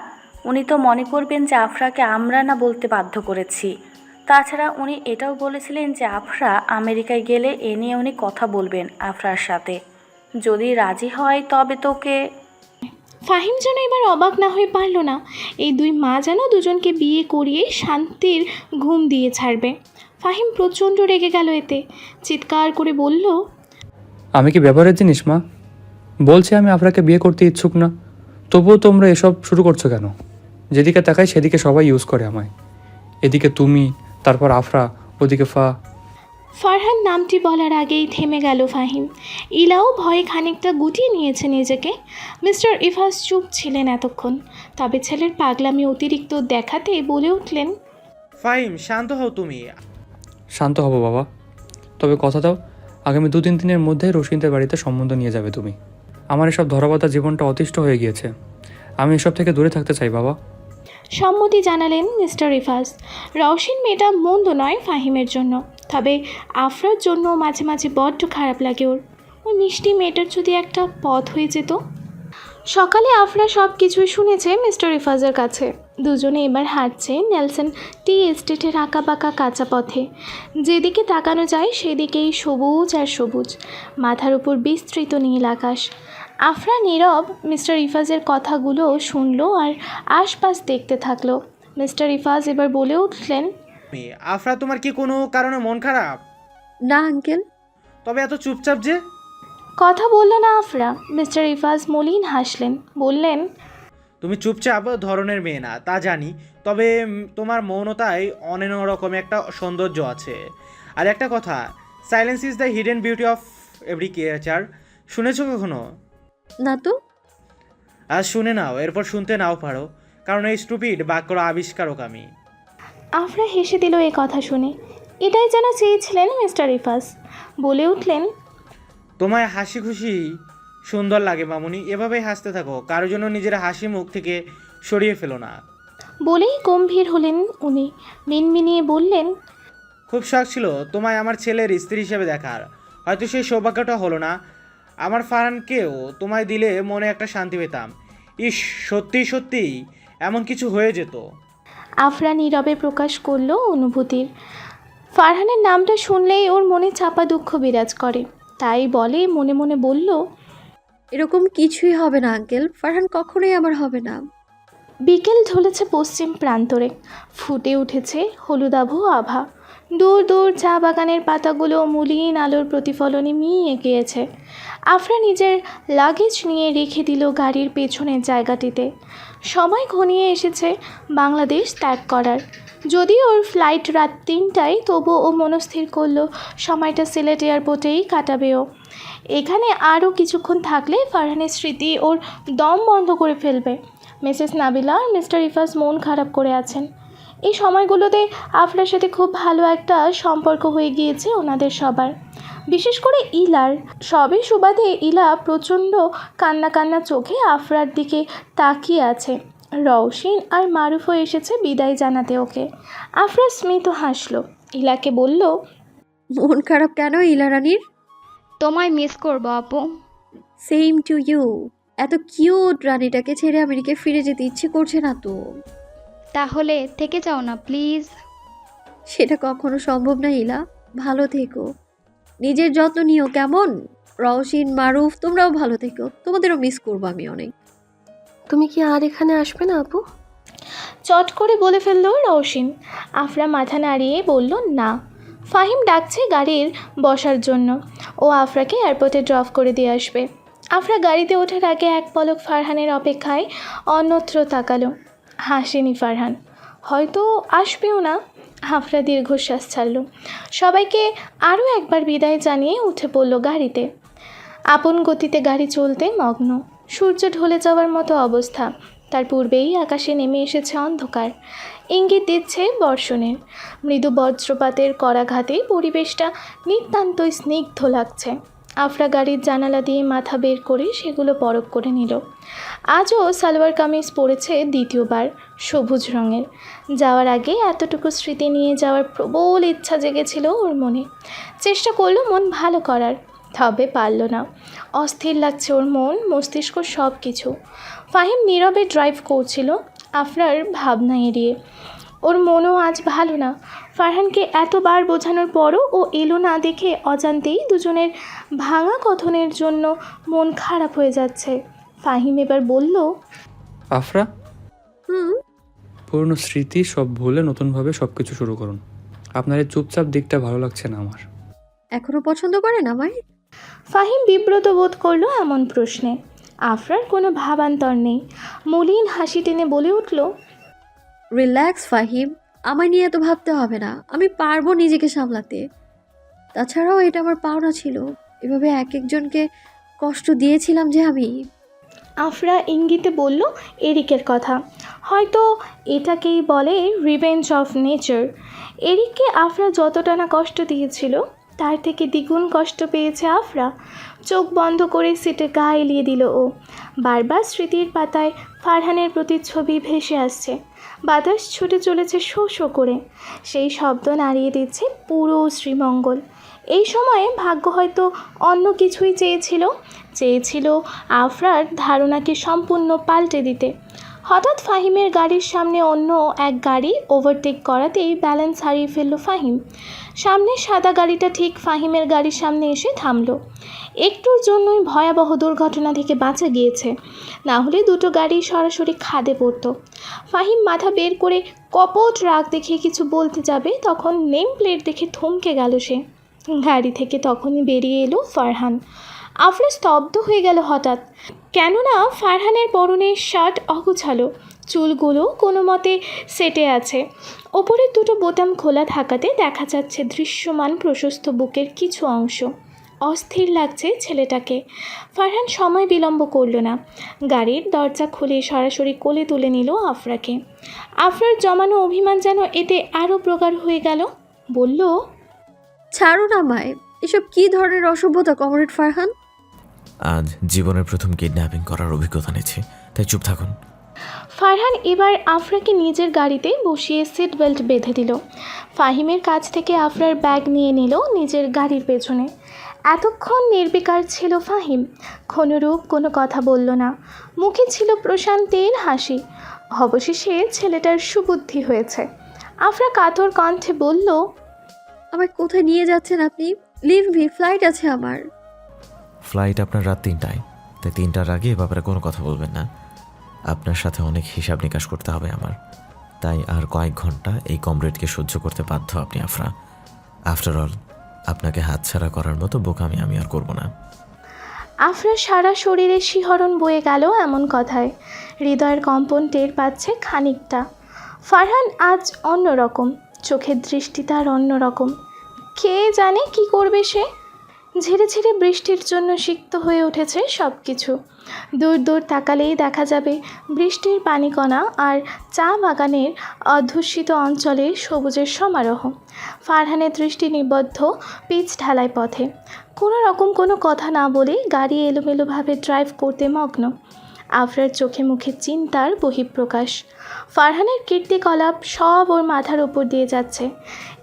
উনি তো মনে করবেন যে আফরাকে আমরা না বলতে বাধ্য করেছি। তাছাড়া উনি এটাও বলেছিলেন যে আফরা আমেরিকায় গেলে এ নিয়ে উনি কথা বলবেন আফরার সাথে। যদি রাজি হয় তবে তোকে। ফাহিম যেন এবার অবাক না হয়ে পারল না। এই দুই মা যেন দুজনকে বিয়ে করিয়ে শান্তির ঘুম দিয়ে ছাড়বে। ফাহিম প্রচণ্ড রেগে গেল এতে, চিৎকার করে বলল, আমি কি ব্যাপারের জিনিস মা? বলছি আমি আফরাকে বিয়ে করতে ইচ্ছুক না, তবুও তোমরা এসব শুরু করছো কেন? যেদিকে তাকাই সেদিকে সবাই ইউজ করে আমায়। এদিকে তুমি, তারপর আফরা, ওদিকে ফারহান নামটি বলার আগেই থেমে গেল ফাহিম। ইলাও ভয়ে খানিকটা গুটিয়ে নিয়েছে নিজেকে। মিস্টার ইফাস চুপ ছিলেন এতক্ষণ, তবে ছেলের পাগলামি অতিরিক্ত দেখাতে বলে উঠলেন, ফাহিম, শান্ত হও তুমি। শান্ত হব বাবা, তবে কথা দাও আগামী 2-3 দিনের মধ্যেই রোশিনদের বাড়িতে সম্বন্ধ নিয়ে যাবে তুমি। আমার এসব ধরাবাধা জীবনটা অতিষ্ঠ হয়ে গিয়েছে। আমি এসব থেকে দূরে থাকতে চাই বাবা। সম্মতি জানালেন মিস্টার ইফাস। রওশিন মেয়েটা মন্দ নয় ফাহিমের জন্য, তবে আফরার জন্য মাঝে মাঝে বড্ড খারাপ লাগে ওর। ওই মিষ্টি মেয়েটার যদি একটা পথ হয়ে যেত। সকালে আফরা সব কিছুই শুনেছে মিস্টার ইফাজের কাছে। দুজনে এবার হাঁটছে নেলসন টি এস্টেটের আঁকাবাঁকা কাঁচা পথে। যেদিকে তাকানো যায় সেদিকেই সবুজ আর সবুজ, মাথার উপর বিস্তৃত নীল আকাশ। আফরা নীরব মিস্টার ইফাজের কথাগুলো শুনলো আর আশপাশ দেখতে থাকলো। মিস্টার ইফাজ এবার বলে উঠলেন, আফরা, তোমার কি কোনো কারণে মন খারাপ? না আঙ্কেল। তবে এত চুপচাপ যে? কথা বলল না আফরা। মিস্টার ইফাজ মলিন হাসলেন, বললেন, তুমি চুপচাপ ধরনের মেয়ে না, তা জানি, তবে তোমার মৌনতায় অন্যরকম একটা সৌন্দর্য আছে। আর একটা কথা, silence is the hidden beauty of every creature, শুনেছো কখনো? না তো। আর শুনে নাও, এরপর শুনতে নাও পারো, কারণ এই স্টুপিড বাক্যর আবিষ্কারক আমি। আফরা হেসে দিল এই কথা শুনে। এটাই যেন চেয়েছিলেন মিস্টার রিফাস। বলে উঠলেন, তোমায় হাসি খুশি সুন্দর লাগে মামুনি, এভাবেই হাসতে থাকো, কারোর জন্য নিজের হাসি মুখ থেকে সরিয়ে ফেলো না। বলেই গম্ভীর হলেন উনি। মিনমিনিয়ে বললেন, খুব শখ ছিল তোমায় আমার ছেলের স্ত্রী হিসেবে দেখার, হয়তো সেই সৌভাগ্যটা হলো না। আমার ফারহানকেও তোমায় দিলে মনে একটা শান্তি পেতাম। ইস, সত্যি সত্যিই এমন কিছু হয়ে যেত। আফরা নীরবে প্রকাশ করলো অনুভূতির। ফারহানের নামটা শুনলেই ওর মনে চাপা দুঃখ বিরাজ করে, তাই বলে মনে মনে বলল, এরকম কিছুই হবে না আঙ্কেল, ফারহান কখনোই আমার হবে না। বিকেল ঢলেছে পশ্চিম প্রান্তরে, ফুটে উঠেছে হলুদাভ আভা। দূর দূর চা বাগানের পাতাগুলো মলিন আলোর প্রতিফলনে মিয়ে গিয়েছে। আফরা নিজের লাগেজ নিয়ে রেখে দিল গাড়ির পেছনের জায়গাটিতে। সময় ঘনিয়ে এসেছে বাংলাদেশ ত্যাগ করার। যদিও ওর ফ্লাইট রাত 3টায়, তবুও ও মনস্থির করলো সময়টা সিলেট এয়ারপোর্টেই কাটাবেও। এখানে আরও কিছুক্ষণ থাকলে ফারহানের স্মৃতি ওর দম বন্ধ করে ফেলবে। মিসেস নাবিলা আর মিস্টার রিফাস মন খারাপ করে আছেন। এই সময়গুলোতে আফরার সাথে খুব ভালো একটা সম্পর্ক হয়ে গিয়েছে ওনাদের সবার, বিশেষ করে ইলার। সবে সুবাদে ইলা প্রচণ্ড কান্না কান্না চোখে আফরার দিকে তাকিয়ে আছে। রওশিন আর মারুফও এসেছে বিদায় জানাতে ওকে। আফরা স্মিত হাসলো, ইলাকে বলল, মন খারাপ কেন ইলা রানীর? তোমায় মিস করবো আপু। Same to you. এত কিউট রানীটাকে ছেড়ে আমেরিকায় ফিরে যেতে ইচ্ছে করছে না তো। তাহলে থেকে যাও না প্লিজ। সেটা কখনো সম্ভব না ইলা, ভালো থেকো, নিজের যত্ন নিও কেমন? রওশিন, মারুফ, তোমরাও ভালো থেকো, তোমাদেরও মিস করবো আমি অনেক। তুমি কি আর এখানে আসবে না আপু? চট করে বলে ফেললো রওশিন। আফরা মাথা নাড়িয়ে বলল, না। ফাহিম ডাকছে গাড়ির বসার জন্য, ও আফরাকে এয়ারপোর্টে ড্রপ করে দিয়ে আসবে। আফরা গাড়িতে ওঠার আগে এক পলক ফারহানের অপেক্ষায় অন্যত্র তাকালো। হাসেনি ফারহান, হয়তো আসবেও না। আফরা দীর্ঘশ্বাস ছাড়ল। সবাইকে আরও একবার বিদায় জানিয়ে উঠে পড়ল গাড়িতে। আপন গতিতে গাড়ি চলতে মগ্ন। সূর্য ঢলে যাওয়ার মতো অবস্থা। তার পূর্বেই আকাশে নেমে এসেছে অন্ধকার, ইঙ্গিত দিচ্ছে বর্ষণের। মৃদু বজ্রপাতের করাঘাতে পরিবেশটা নিতান্তই স্নিগ্ধ লাগছে। আফরা গাড়ির জানালা দিয়ে মাথা বের করে সেগুলো পরখ করে নিল। আজও সালোয়ার কামিজ পরেছে দ্বিতীয়বার, সবুজ রঙের। যাওয়ার আগে এতটুকু স্মৃতি নিয়ে যাওয়ার প্রবল ইচ্ছা জেগেছিল ওর মনে। চেষ্টা করলো মন ভালো করার, তবে পারল না। অস্থির লাগছে ওর মন, মস্তিষ্ক, সব কিছু। ফাহিম নীরবে ড্রাইভ করছিল আফরার ভাবনা এড়িয়ে। ওর মনও আজ ভালো না। ফারহানকে এতবার বোঝানোর পরও ও এলো না দেখে অজান্তেই দুজনের ভাঙা কথনের জন্য মন খারাপ হয়ে যাচ্ছে। ফাহিম এবার বলল, আফরা, হুম। পুরনো স্মৃতি সব ভুলে নতুনভাবে সব কিছু শুরু করুন। আপনার এই চুপচাপ দিকটা ভালো লাগছে না আমার। এখনো পছন্দ করেন আমায়? ফাহিম বিব্রত বোধ করলো এমন প্রশ্নে। আফরার কোনো ভাবান্তর নেই। মলিন হাসি টেনে বলে উঠল, রিল্যাক্স ফাহিম, আমায় নিয়ে এত ভাবতে হবে না, আমি পারবো নিজেকে সামলাতে। তাছাড়াও এটা আমার পাওনা ছিল, এভাবে এক একজনকে কষ্ট দিয়েছিলাম যে আমি। আফরা ইঙ্গিতে বলল এরিকের কথা। হয়তো এটাকেই বলে রিভেঞ্জ অফ নেচার। এরিককে আফরা যতটা না কষ্ট দিয়েছিল, তার থেকে দ্বিগুণ কষ্ট পেয়েছে আফরা। চোখ বন্ধ করে সিটে গা এলিয়ে দিল ও। বারবার স্মৃতির পাতায় ফারহানের প্রতিচ্ছবি ভেসে আসছে। বাতাস ছুটে চলেছে শো শো করে, সেই শব্দ নাড়িয়ে দিচ্ছে পুরো শ্রীমঙ্গল। এই সময়ে ভাগ্য হয়তো অন্য কিছুই চেয়েছিল আফরার ধারণাকে সম্পূর্ণ পাল্টে দিতে। হঠাৎ ফাহিমের গাড়ির সামনে অন্য এক গাড়ি ওভারটেক করাতেই ব্যালেন্স হারিয়ে ফেলল ফাহিম। সামনে সাদা গাড়িটা ঠিক ফাহিমের গাড়ির সামনে এসে থামলো। একটুর জন্যই ভয়াবহ দুর্ঘটনা থেকে বাঁচা গিয়েছে, না হলে দুটো গাড়ি সরাসরি খাদে পড়তো। ফাহিম মাথা বের করে কপট রাগ দেখে কিছু বলতে যাবে, তখন নেম প্লেট দেখে থমকে গেল সে। গাড়ি থেকে তখনই বেরিয়ে এলো ফারহান। আফরা স্তব্ধ হয়ে গেল হঠাৎ, কেননা ফারহানের পরনের শার্ট অগোছালো, চুলগুলো কোনো মতে সেটে আছে। ওপরের দুটো বোতাম খোলা থাকাতে দেখা যাচ্ছে দৃশ্যমান প্রশস্ত বুকের কিছু অংশ। অস্থির লাগছে ছেলেটাকে। ফারহান সময় বিলম্ব করল না, গাড়ির দরজা খুলে সরাসরি কোলে তুলে নিল আফরাকে। আফরার জমানো অভিমান যেন এতে আরও প্রগাঢ় হয়ে গেল। বলল, ছাড়ুন আমায়। এসব কী ধরনের অসভ্যতা কমরেড ফারহান? আজ জীবনের প্রথম কিডন্যাপিং করার অভিজ্ঞতা নিয়েছি, তাই চুপ থাকুন। ফারহান এবার আফরাকে নিজের গাড়িতে বসিয়ে সিট বেল্ট বেঁধে দিল। ফাহিমের কাছ থেকে আফরার ব্যাগ নিয়ে নিল নিজের গাড়ির পেছনে। এতক্ষণ নির্বিকার ছিল ফাহিম, কোনোরূপ কোনো কথা বলল না, মুখে ছিল প্রশান্তির হাসি। অবশেষে ছেলেটার সুবুদ্ধি হয়েছে। আফরা কাতর কণ্ঠে বলল, আমায় কোথায় নিয়ে যাচ্ছেন আপনি? লিভ মি, ফ্লাইট আছে আমার। ফ্লাইট আপনার রাত 3টায়, তাই 3টার আগে এ ব্যাপারে কোনো কথা বলবেন না। আপনার সাথে অনেক হিসাব নিকাশ করতে হবে আমার, তাই আর কয়েক ঘন্টা এই কমরেডকে সহ্য করতে বাধ্য আপনি আফরা। আফটার অল, আপনাকে হাতছাড়া করার মতো বোকামি আমি আর করব না। আফরা সারা শরীরে শিহরণ বয়ে গেল এমন কথায়। হৃদয়ের কম্পন টের পাচ্ছে খানিকটা। ফারহান আজ অন্যরকম, চোখের দৃষ্টি তার অন্যরকম। কে জানে কি করবে সে। ঝিরে ঝিরে বৃষ্টির জন্য সিক্ত হয়ে উঠেছে সব কিছু। দূর দূর তাকালেই দেখা যাবে বৃষ্টির পানিকণা আর চা বাগানের অধ্যুষিত অঞ্চলে সবুজের সমারোহ। ফারহানের দৃষ্টি নিবদ্ধ পিচ ঢালাই পথে। কোনো রকম কোনো কথা না বলে গাড়ি এলোমেলোভাবে ড্রাইভ করতে মগ্ন। আফরার চোখে মুখে চিন্তার বহিঃপ্রকাশ। ফারহানের কীর্তিকলাপ সব ওর মাথার ওপর দিয়ে যাচ্ছে।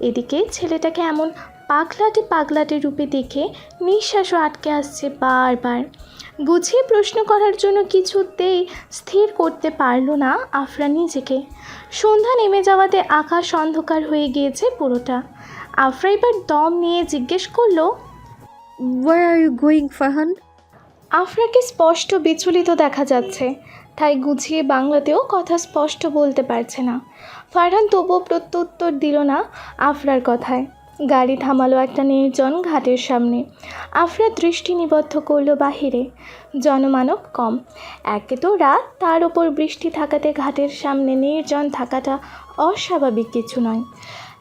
এদিকে ছেলেটাকে এমন পাগলাটে পাগলাটে রূপে দেখে নিঃশ্বাসও আটকে আসছে বারবার। গুছিয়ে প্রশ্ন করার জন্য কিছুতেই স্থির করতে পারল না আফরা নিজেকে। সন্ধ্যা নেমে যাওয়াতে আকাশ অন্ধকার হয়ে গিয়েছে পুরোটা। আফরা এবার দম নিয়ে জিজ্ঞেস করলো, where are you going Farhan? আফরাকে স্পষ্ট বিচলিত দেখা যাচ্ছে, তাই গুছিয়ে বাংলাতেও কথা স্পষ্ট বলতে পারছে না। ফারহান তবুও প্রত্যুত্তর দিল না আফরার কথায়। গাড়ি থামালো একটা নির্জন ঘাটের সামনে। আফরা দৃষ্টি নিবদ্ধ করলো বাহিরে। জনমানব কম, একে তো রাত, তার ওপর বৃষ্টি থাকাতে ঘাটের সামনে নির্জন থাকাটা অস্বাভাবিক কিছু নয়।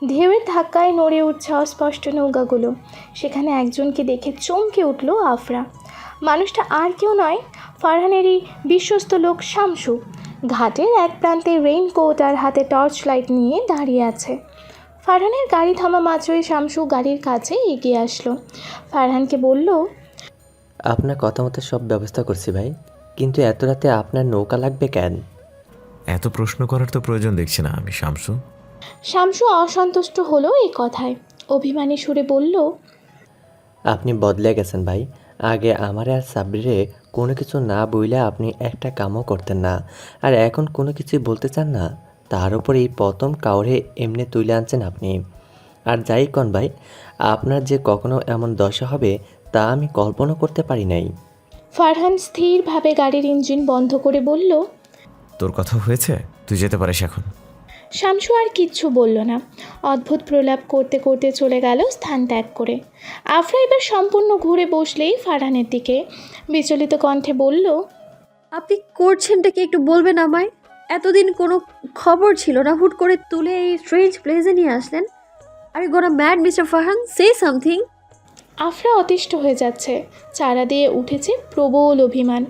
ঢেউয়ের ধাক্কায় নড়ে উঠছে অস্পষ্ট নৌকাগুলো। সেখানে একজনকে দেখে চমকে উঠল আফরা। মানুষটা আর কেউ নয়, ফারহানেরই বিশ্বস্ত লোক শামসু। ঘাটের এক প্রান্তে রেইনকোট আর হাতে টর্চ লাইট নিয়ে দাঁড়িয়ে আছে। ফারহানের গাড়ি থামা মাত্রই শামসু গাড়ির কাছে এগিয়ে আসলো। ফারহানকে বলল, আপনার কথা মতো সব ব্যবস্থা করছি ভাই, কিন্তু এত রাতে আপনার নৌকা লাগবে কেন? এত প্রশ্ন করার তো প্রয়োজন দেখছি না আমি শামসু। শামসু অসন্তুষ্ট হলো এই কথায়। অভিমানী সুরে বলল, আপনি বদলে গেছেন ভাই। আগে আমারে আর সাব্বিরে কোনো কিছু না বইলে আপনি একটা কামও করতেন না, আর এখন কোনো কিছু বলতে চান না। তার উপর এই প্রথম কাউরে এমনি তুলে আনছেন আপনি। আর যাই কন ভাই, আপনার যে কখনো এমন দশা হবে তা আমি কল্পনা করতে পারি নাই। ফারহান স্থিরভাবে গাড়ির ইঞ্জিন বন্ধ করে বলল, তোর কথা হয়েছে, তুই যেতে পারিস এখন। শামসু আর কিচ্ছু বলল না। অদ্ভুত প্রলাপ করতে করতে চলে গেল স্থান ত্যাগ করে। আফরা এবার সম্পূর্ণ ঘুরে বসলেই ফারহানের দিকে বিচলিত কণ্ঠে বলল, আপনি করছেনটা কি একটু বলবেন আমায়? এতদিন কোনো খবর ছিল না, হুট করে তুলে এই স্ট্রেঞ্জ প্লেসে নিয়ে আসলেন। Are you gonna mad mister Farhan, say something. Afra অতিষ্ঠ হয়ে যাচ্ছে। চারা দিয়ে উঠেছে প্রবল অভিমান।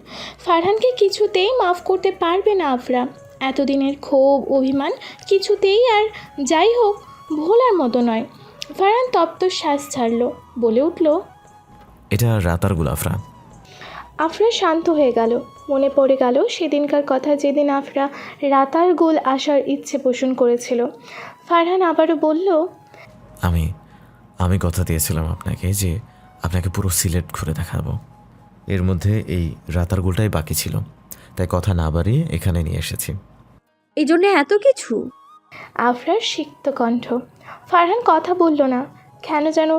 ফারহানকে কিছুতেই মাফ করতে পারবে না আফরা। এতদিনের ক্ষোভ অভিমান কিছুতেই আর যাই হোক ভোলার মতো নয়। ফারহান তপ্ত শ্বাস ছাড়ল, বলে উঠল, এটা রাতার গুলাফরা। আফরা শান্ত হয়ে গেল। মনে পড়ে গেল সেদিনকার কথা, যেদিন আফরা রাতার গোল আসার ইচ্ছে পোষণ করেছিল। ফারহান আবারও বলল, আমি কথা দিয়েছিলাম আপনাকে যে আপনাকে পুরো সিলেট ঘুরে দেখাবো। এর মধ্যে এই রাতার গোলটাই বাকি ছিল, তাই কথা না বাড়িয়ে এখানে নিয়ে এসেছি। এই জন্য এত কিছু? আফরার সিক্ত কণ্ঠ। ফারহান কথা বলল না, কেন যেন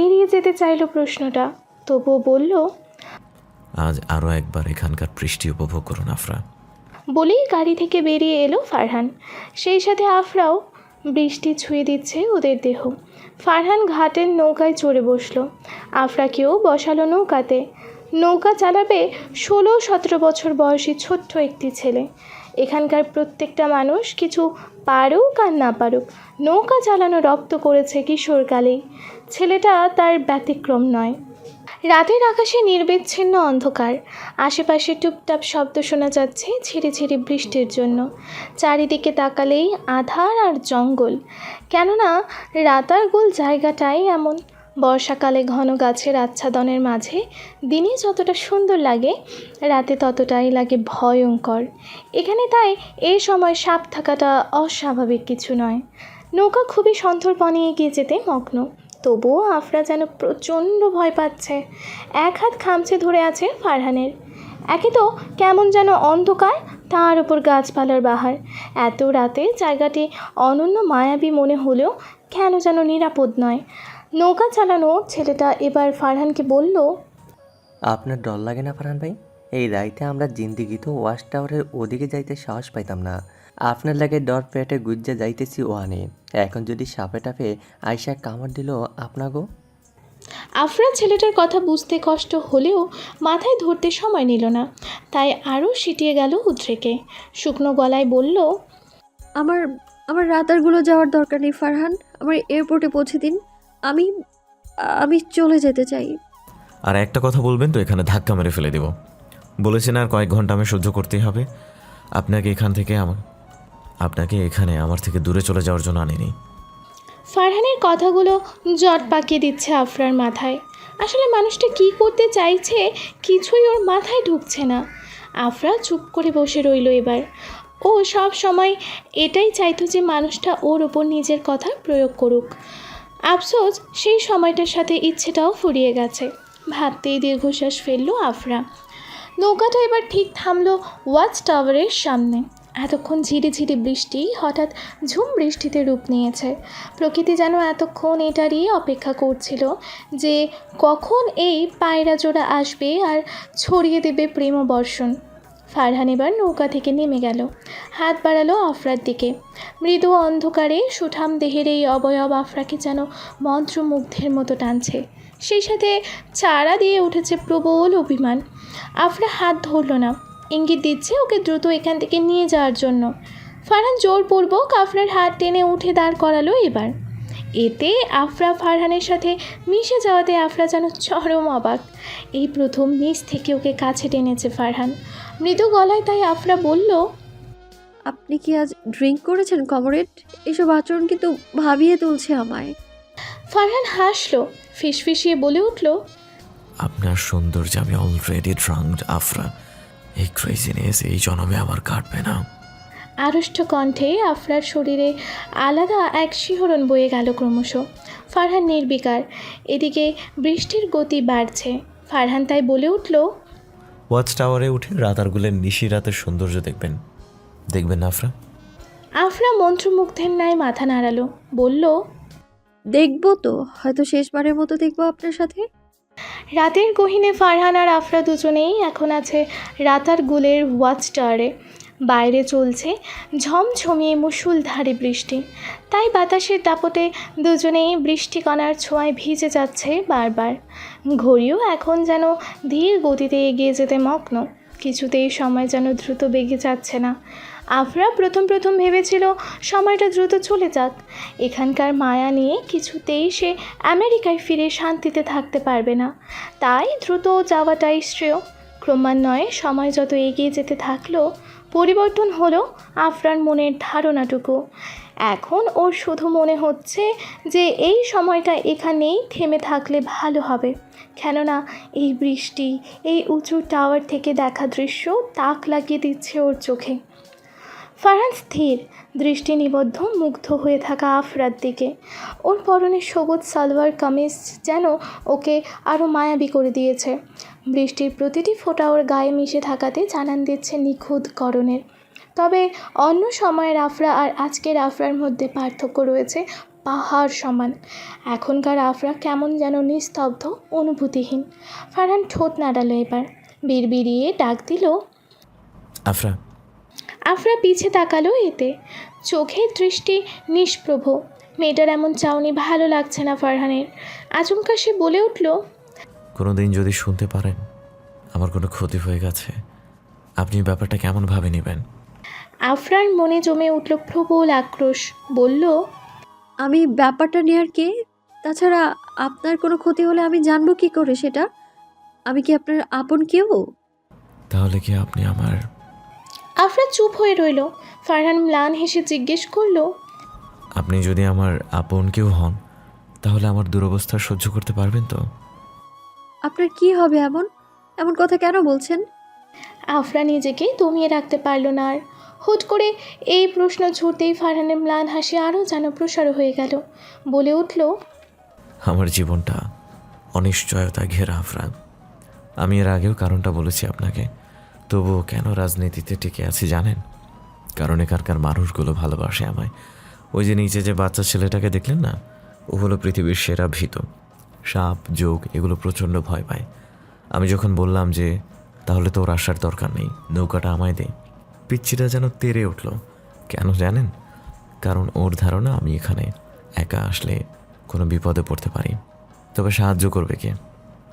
এড়িয়ে যেতে চাইল প্রশ্নটা। তবুও বলল, আজ আরও একবার এখানকার বৃষ্টি উপভোগ করুন আফরা। বলেই গাড়ি থেকে বেরিয়ে এলো ফারহান। সেই সাথে আফরাও। বৃষ্টি ছুঁয়ে দিচ্ছে ওদের দেহ। ফারহান ঘাটের নৌকায় চড়ে বসলো। আফরাকেও বসালো নৌকাতে। নৌকা চালাবে 16-17 বছর বয়সী ছোট্ট একটি ছেলে। এখানকার প্রত্যেকটা মানুষ কিছু পারুক আর না পারুক নৌকা চালানো রপ্ত করেছে কিশোরকালেই। ছেলেটা তার ব্যতিক্রম নয়। রাতের আকাশে নির্বিচ্ছিন্ন অন্ধকার, আশেপাশে টুপটাপ শব্দ শোনা যাচ্ছে ঝিরিঝিরি বৃষ্টির জন্য। চারিদিকে তাকালেই আধার আর জঙ্গল, কেননা রাতারগুল জায়গাটাই এমন। বর্ষাকালে ঘন গাছের আচ্ছাদনের মাঝে দিনে যতটা সুন্দর লাগে, রাতে ততটাই লাগে ভয়ঙ্কর। এখানে তাই এই সময় সাপ থাকাটা অস্বাভাবিক কিছু নয়। নৌকা খুবই সন্তর্পণে এগিয়ে যেতে মগ্ন, তবুও আফরা যেন প্রচণ্ড ভয় পাচ্ছে। এক হাত খামচে ধরে আছে ফারহানের। একে তো কেমন যেন অন্ধকার, তার উপর গাছপালার বাহার। এত রাতে জায়গাটি অনন্য মায়াবী মনে হলেও কেন যেন নিরাপদ নয়। নৌকা চালানো ছেলেটা এবার ফারহানকে বলল, আপনার ডর লাগে না ফারহান ভাই? এই রাইতে আমরা জিন্দিগিতে ওয়াশ টাওয়ারের ওদিকে যাইতে সাহস পাইতাম না। আপনার লাগে ডর পেটে গুজ্জা যাইতেছি ওয়ানে। এখন যদি সাপে টাপে আইসা কামড় দিল আপনাগো? আফরা ছেলেটার কথা বুঝতে কষ্ট হলেও মাথায় ধরতে সময় নিল না, তাই আরও সিটিয়ে গেল উদ্রেকে। শুকনো গলায় বলল, আমার আমার রাতারগুলো যাওয়ার দরকার নেই ফারহান, আমার এয়ারপোর্টে পৌঁছে দিন। আমি আমি চলে যেতে চাই। আর একটা কথা বলবেন তো এখানে ধাক্কা মেরে ফেলে দেব। বলেছেন আর কয়েক ঘন্টা আমি সহ্য করতেই হবে। আপনাকে এখানে আমার থেকে দূরে চলে যাওয়ার জন্য আনিনি। ফারহানের কথাগুলো জট পাকিয়ে দিচ্ছে আফরার মাথায়। আসলে মানুষটা কী করতে চাইছে কিছুই ওর মাথায় ঢুকছে না। আফরা চুপ করে বসে রইল এবার। ও সব সময় এটাই চাইতো যে মানুষটা ওর ওপর নিজের কথা প্রয়োগ করুক। আফসোস সেই সময়টার সাথে ইচ্ছেটাও ফুরিয়ে গেছে। ভাবতেই দীর্ঘশ্বাস ফেলল আফরা। নৌকাটা এবার ঠিক থামলো ওয়াচ টাওয়ারের সামনে। এতক্ষণ ঝিরিঝিরি বৃষ্টি হঠাৎ ঝুম বৃষ্টিতে রূপ নিয়েছে। প্রকৃতি যেন এতক্ষণ এটারই অপেক্ষা করছিল যে কখন এই পায়রা জোড়া আসবে আর ছড়িয়ে দেবে প্রেম বর্ষণ। ফারহান এবার নৌকা থেকে নেমে গেল, হাত বাড়ালো আফরার দিকে। মৃদু অন্ধকারে সুঠাম দেহের এই অবয়ব আফরাকে যেন মন্ত্রমুগ্ধের মতো টানছে। সেই সাথে চারা দিয়ে উঠেছে প্রবল অভিমান। আফরা হাত ধরল না, ইঙ্গিত দিচ্ছে ওকে দ্রুত এখান থেকে নিয়ে যাওয়ার জন্য। ফারহান জোরপূর্বক আফরার হাত টেনে উঠে দাঁড় করালো এবার। এতে আফরা ফারহানের সাথে মিশে যাওয়াতে আফরা যেন চরম অবাক। এই প্রথম নিচ থেকে ওকে কাছে টেনেছে ফারহান। মৃদু গলায় তাই আফরা বলল, আপনি কি আজ ড্রিঙ্ক করেছেন কমরেড? এসব আচরণ কিন্তু ভাবিয়ে তুলছে আমায়। ফারহান হাসলো, ফিসফিসিয়ে বলে উঠল, আপনার সৌন্দর্যে আমি অলরেডি ড্রাঙ্কড আফরা। এই ক্রেজিনেস এই জন্মে আমার কাটবে না। আড়ষ্ট কণ্ঠে আফরার শরীরে আলাদা এক শিহরণ বয়ে গেল ক্রমশ। ফারহান নির্বিকার। এদিকে বৃষ্টির গতি বাড়ছে। ফারহান তাই বলে উঠল, ওয়াচ টাওয়ারে উঠে রাতারগুলের নিশি রাতের সৌন্দর্য দেখবেন না আফরা? আফরা মন্ত্রমুগ্ধের ন্যায় মাথা নাড়ালো, বলল, দেখবো তো, হয়তো শেষবারের মতো দেখবো আপনার সাথে। রাতের গহীনে ফারহান আর আফরা দুজনেই এখন আছে রাতারগুলের ওয়াচ টাওয়ারে। বাইরে চলছে ঝমঝমিয়ে মুষলধারে বৃষ্টি, তাই বাতাসের দাপটে দুজনেই বৃষ্টিকণার ছোঁয়ায় ভিজে যাচ্ছে বারবার। ঘড়িও এখন যেন ধীর গতিতে এগিয়ে যেতে মগ্ন, কিছুতেই সময় যেন দ্রুত বেগে যাচ্ছে না। আফরা প্রথম ভেবেছিল সময়টা দ্রুত চলে যাক। এখানকার মায়া নিয়ে কিছুতেই সে আমেরিকায় ফিরে শান্তিতে থাকতে পারবে না, তাই দ্রুত যাওয়াটাই শ্রেয়। ক্রমান্বয়ে সময় যত এগিয়ে যেতে থাকলো, পরিবর্তন হলো আফরার মনের ধারণাটুকু। এখন ওর শুধু মনে হচ্ছে যে এই সময়টা এখানেই থেমে থাকলে ভালো হবে, কেননা এই বৃষ্টি, এই উঁচু টাওয়ার থেকে দেখা দৃশ্য তাক লাগিয়ে দিচ্ছে ওর চোখে। ফারহান স্থির দৃষ্টি নিবদ্ধ মুগ্ধ হয়ে থাকা আফরার দিকে। ওর পরনে সবুজ সালোয়ার কামিজ যেন ওকে আরও মায়াবী করে দিয়েছে। বৃষ্টির প্রতিটি ফোঁটা ওর গায়ে মিশে থাকাতে জানান দিচ্ছে নিখুঁত করণের। তবে অন্য সময়ের আফরা আর আজকের আফরার মধ্যে পার্থক্য রয়েছে পাহাড় সমান। এখনকার আফরা কেমন যেন নিস্তব্ধ, অনুভূতিহীন। ফারহান ঠোঁট নাড়ালো এবার, বিড়বিড়িয়ে ডাক দিল, আফরা। আফরা পিছে তাকালো এতে, চোখের দৃষ্টি নিষ্প্রভ। মেয়েটার এমন চাউনি ভালো লাগছে না ফারহানের। আচমকা সে বলে উঠল, কোনো দিন যদি শুনতে পারেন আমার কোনো ক্ষতি হয়ে গেছে, আপনি ব্যাপারটা কেমন ভাবে নেবেন? আফরার মনে জমে উঠল প্রবল আক্রোশ। বলল, আমি ব্যাপারটা নেয়ার কে? তাছাড়া আপনার কোনো ক্ষতি হলে আমি জানবো কি করে সেটা? আমি কি আপনার আপন কেউ? তাহলে কি আপনি আমার... আফরা চুপ হয়ে রইল। ফারহান ম্লান হেসে জিজ্ঞেস করলো, আপনি যদি আমার আপন কেউ হন তাহলে আমার দুরবস্থা সহ্য করতে পারবেন তো? আপনার কি হবে এমন এমন কথা কেন বলছেন? আফরা নিজেকে দমিয়ে রাখতে পারল না আর। হুট করে এই প্রশ্ন ছুটতেই ফারহানের ম্লান হাসি আরও যেন প্রসার হয়ে গেল। বলে উঠল, আমার জীবনটা অনিশ্চয়তা ঘেরা আফরা। আমি এর আগেও কারণটা বলেছি আপনাকে, তবুও কেন রাজনীতিতে টিকে আছি জানেন? কারণ এখানকার মানুষগুলো ভালোবাসে আমায়। ওই যে নিচে যে বাচ্চা ছেলেটাকে দেখলেন না, ও হলো পৃথিবীর সেরা ভীত। সাপ যোগ এগুলো প্রচণ্ড ভয় পায়। আমি যখন বললাম যে তাহলে তো ওর আসার দরকার নেই, নৌকাটা আমায় দে, পিচ্ছিটা যেন তেড়ে উঠল। কেন জানেন? কারণ ওর ধারণা আমি এখানে একা আসলে কোনো বিপদে পড়তে পারি, তবে সাহায্য করবে কে।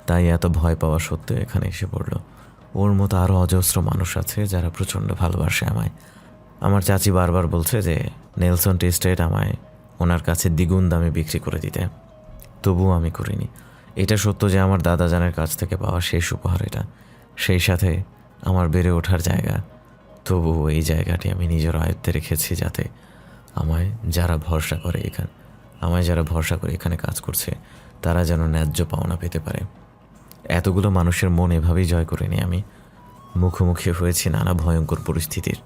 তাই এত ভয় পাওয়া সত্ত্বেও এখানে এসে পড়ল। ওর মতো আরও অজস্র মানুষ আছে যারা প্রচণ্ড ভালোবাসে আমায়। আমার চাচি বারবার বলছে যে নেলসন টি স্টেট আমায় ওনার কাছে দ্বিগুণ দামে বিক্রি করে দিতে, তবুও আমি করিনি। এটা সত্য যে আমার দাদাজানের কাছ থেকে পাওয়া শেষ উপহার এটা, সেই সাথে আমার বেড়ে ওঠার জায়গা। তবুও এই জায়গাটি আমি নিজের আয়ত্তে রেখেছি যাতে আমায় যারা ভরসা করে এখানে কাজ করছে তারা যেন ন্যায্য পাওনা পেতে পারে। এতগুলো মানুষের মন এভাবেই জয় করিনি আমি। মুখোমুখি হয়েছি নানা ভয়ঙ্কর পরিস্থিতির,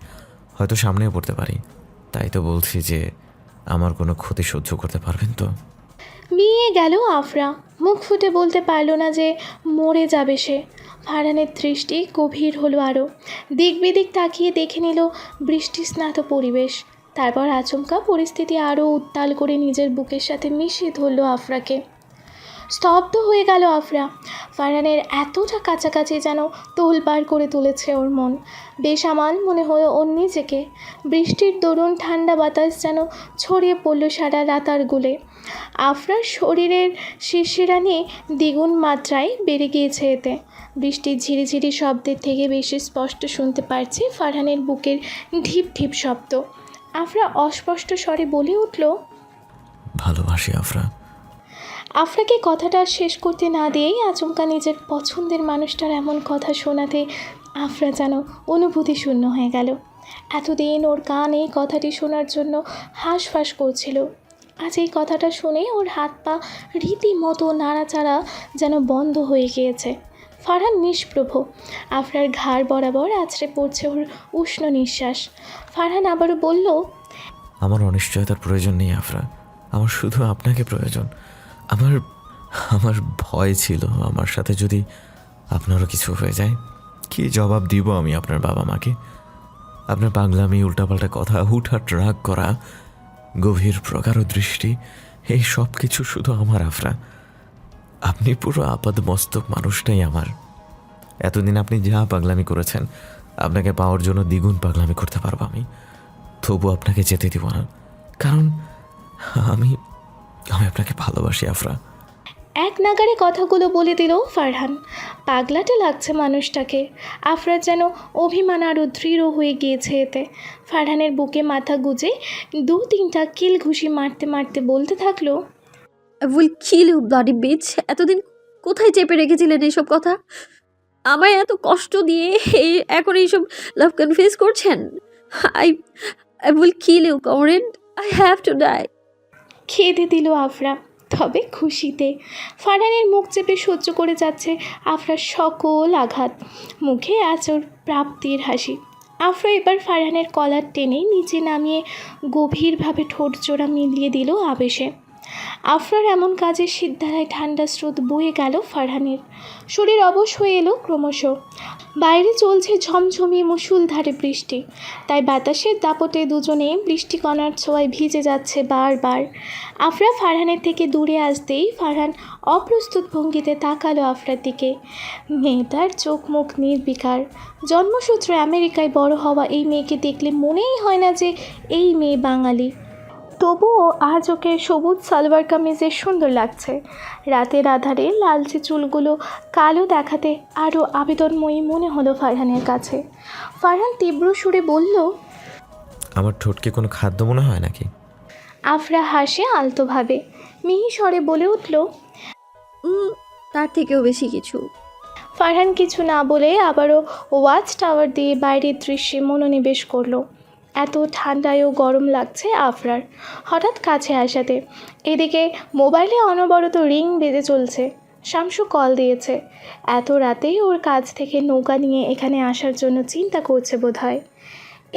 হয়তো সামনেও পড়তে পারি। তাই তো বলছি যে আমার কোনো ক্ষতি সহ্য করতে পারবেন তো? মিয়ে গেল আফরা। মুখ ফুটে বলতে পারল না যে মরে যাবে সে। ফারহানের দৃষ্টি গভীর হলো আরও। দিক বিদিক তাকিয়ে দেখে নিল বৃষ্টি স্নাত পরিবেশ। তারপর আচমকা পরিস্থিতি আরও উত্তাল করে নিজের বুকের সাথে মিশিয়ে ধরল আফরাকে। স্তব্ধ হয়ে গেল আফরা। ফারহানের এতটা কাছাকাছি যেন তোলপাড় করে তুলেছে ওর মন। বেসামাল মনে হলো ওর নিজেকে। বৃষ্টির দরুন ঠান্ডা বাতাস যেন ছড়িয়ে পড়ল সারা রাতার গুলে। আফরার শরীরের শিরশিরানি দ্বিগুণ মাত্রায় বেড়ে গিয়েছে এতে। বৃষ্টির ঝিরিঝিরি শব্দের থেকে বেশি স্পষ্ট শুনতে পারছে ফারহানের বুকের ঢিপ ঢিপ শব্দ। আফরা অস্পষ্ট স্বরে বলে উঠল, ভালোবাসি আফরা। আফরাকে কথাটা শেষ করতে না দিয়েই আচমকা নিজের পছন্দের মানুষটার এমন কথা শোনাতে আফরা যেন অনুভূতি শূন্য হয়ে গেল। এতদিন ওর কান এই কথাটি শোনার জন্য হাঁসফাঁস করছিল। আজ এই কথাটা শুনে ওর হাত পা রীতিমতো নাড়াচাড়া যেন বন্ধ হয়ে গিয়েছে। ফারহান নিষ্প্রভ। আফরার ঘাড় বরাবর আছড়ে পড়ছে ওর উষ্ণ নিঃশ্বাস। ফারহান আবারও বলল, আমার অনিশ্চয়তার প্রয়োজন নেই আফরা, আমার শুধু আপনাকে প্রয়োজন। আমার ভয় ছিল আমার সাথে যদি আপনারও কিছু হয়ে যায়, কি জবাব দিব আমি আপনার বাবা মাকে? আপনার পাগলামি, উল্টাপাল্টা কথা, হুটহাট রাগ করা, গভীর প্রগাঢ় দৃষ্টি, এই সব কিছু শুধু আমার আফরা। আপনি পুরো আপাদমস্তক মানুষটাই আমার। এতদিন আপনি যা পাগলামি করেছেন, আপনাকে পাওয়ার জন্য দ্বিগুণ পাগলামি করতে পারবো আমি। তবু আপনাকে যেতে দিব না, কারণ আমি আপনাকে ভালোবাসি আফরা। এক নাগারে কথাগুলো বলে দিল ফারহান। পাগলাটে লাগছে মানুষটাকে। আফরার যেন অভিমান আরও দৃঢ় হয়ে গিয়েছে এতে। ফারহানের বুকে মাথা গুজে 2-3টা কিল ঘুষি মারতে মারতে বলতে থাকলো, I will kill you bloody bitch! এতদিন কোথায় চেপে রেখেছিলেন এইসব কথা? আমায় এত কষ্ট দিয়ে এখন এইসব লাভ কনফেস করছেন? I will kill you, comrade! I have to die! খেদে দিল আফরা, তবে খুশিতে। ফারহানের মুখ চেপে সহ্য করে যাচ্ছে আফরার সকল আঘাত। মুখে আচর প্রাপ্তির হাসি। আফরা এবার ফারহানের কলার টেনে নিচে নামিয়ে গভীরভাবে ঠোঁট জোড়া মিলিয়ে দিল আবেশে। আফরার এমন কাজে সিদ্ধারায় ঠান্ডা স্রোত বয়ে গেল ফারহানের। শরীর অবশ হয়ে এলো ক্রমশ। বাইরে চলছে ঝমঝমিয়ে মুষলধারে বৃষ্টি, তাই বাতাসের দাপটে দুজনে বৃষ্টিকণার ছোঁয়ায় ভিজে যাচ্ছে বারবার। আফরা ফারহানের থেকে দূরে আসতেই ফারহান অপ্রস্তুত ভঙ্গিতে তাকালো আফরার দিকে। মেয়েটার চোখ মুখ নির্বিকার। জন্মসূত্রে আমেরিকায় বড় হওয়া এই মেয়েকে দেখলে মনেই হয় না যে এই মেয়ে বাঙালি। তবুও আজ ওকে সবুজ সালোয়ার কামিজে সুন্দর লাগছে। রাতের আধারে লালচে চুলগুলো কালো দেখাতে আরও আবেদনময়ী মনে হলো ফারহানের কাছে। ফারহান তীব্র সুরে বলল, আমার ঠোঁটকে কোনো খাদ্য মনে হয় নাকি? আফরা হাসে আলতোভাবে। মিহি স্বরে বলে উঠল, তার থেকেও বেশি কিছু। ফারহান কিছু না বলে আবারও ওয়াচ টাওয়ার দিয়ে বাইরের দৃশ্যে মনোনিবেশ করলো। এত ঠান্ডায় ও গরম লাগছে আফরার হঠাৎ কাছে আসাতে। এদিকে মোবাইলে অনবরত রিং বেজে চলছে। শামসু কল দিয়েছে। এত রাতেই ওর কাজ থেকে নৌকা নিয়ে এখানে আসার জন্য চিন্তা করছে বোধহয়।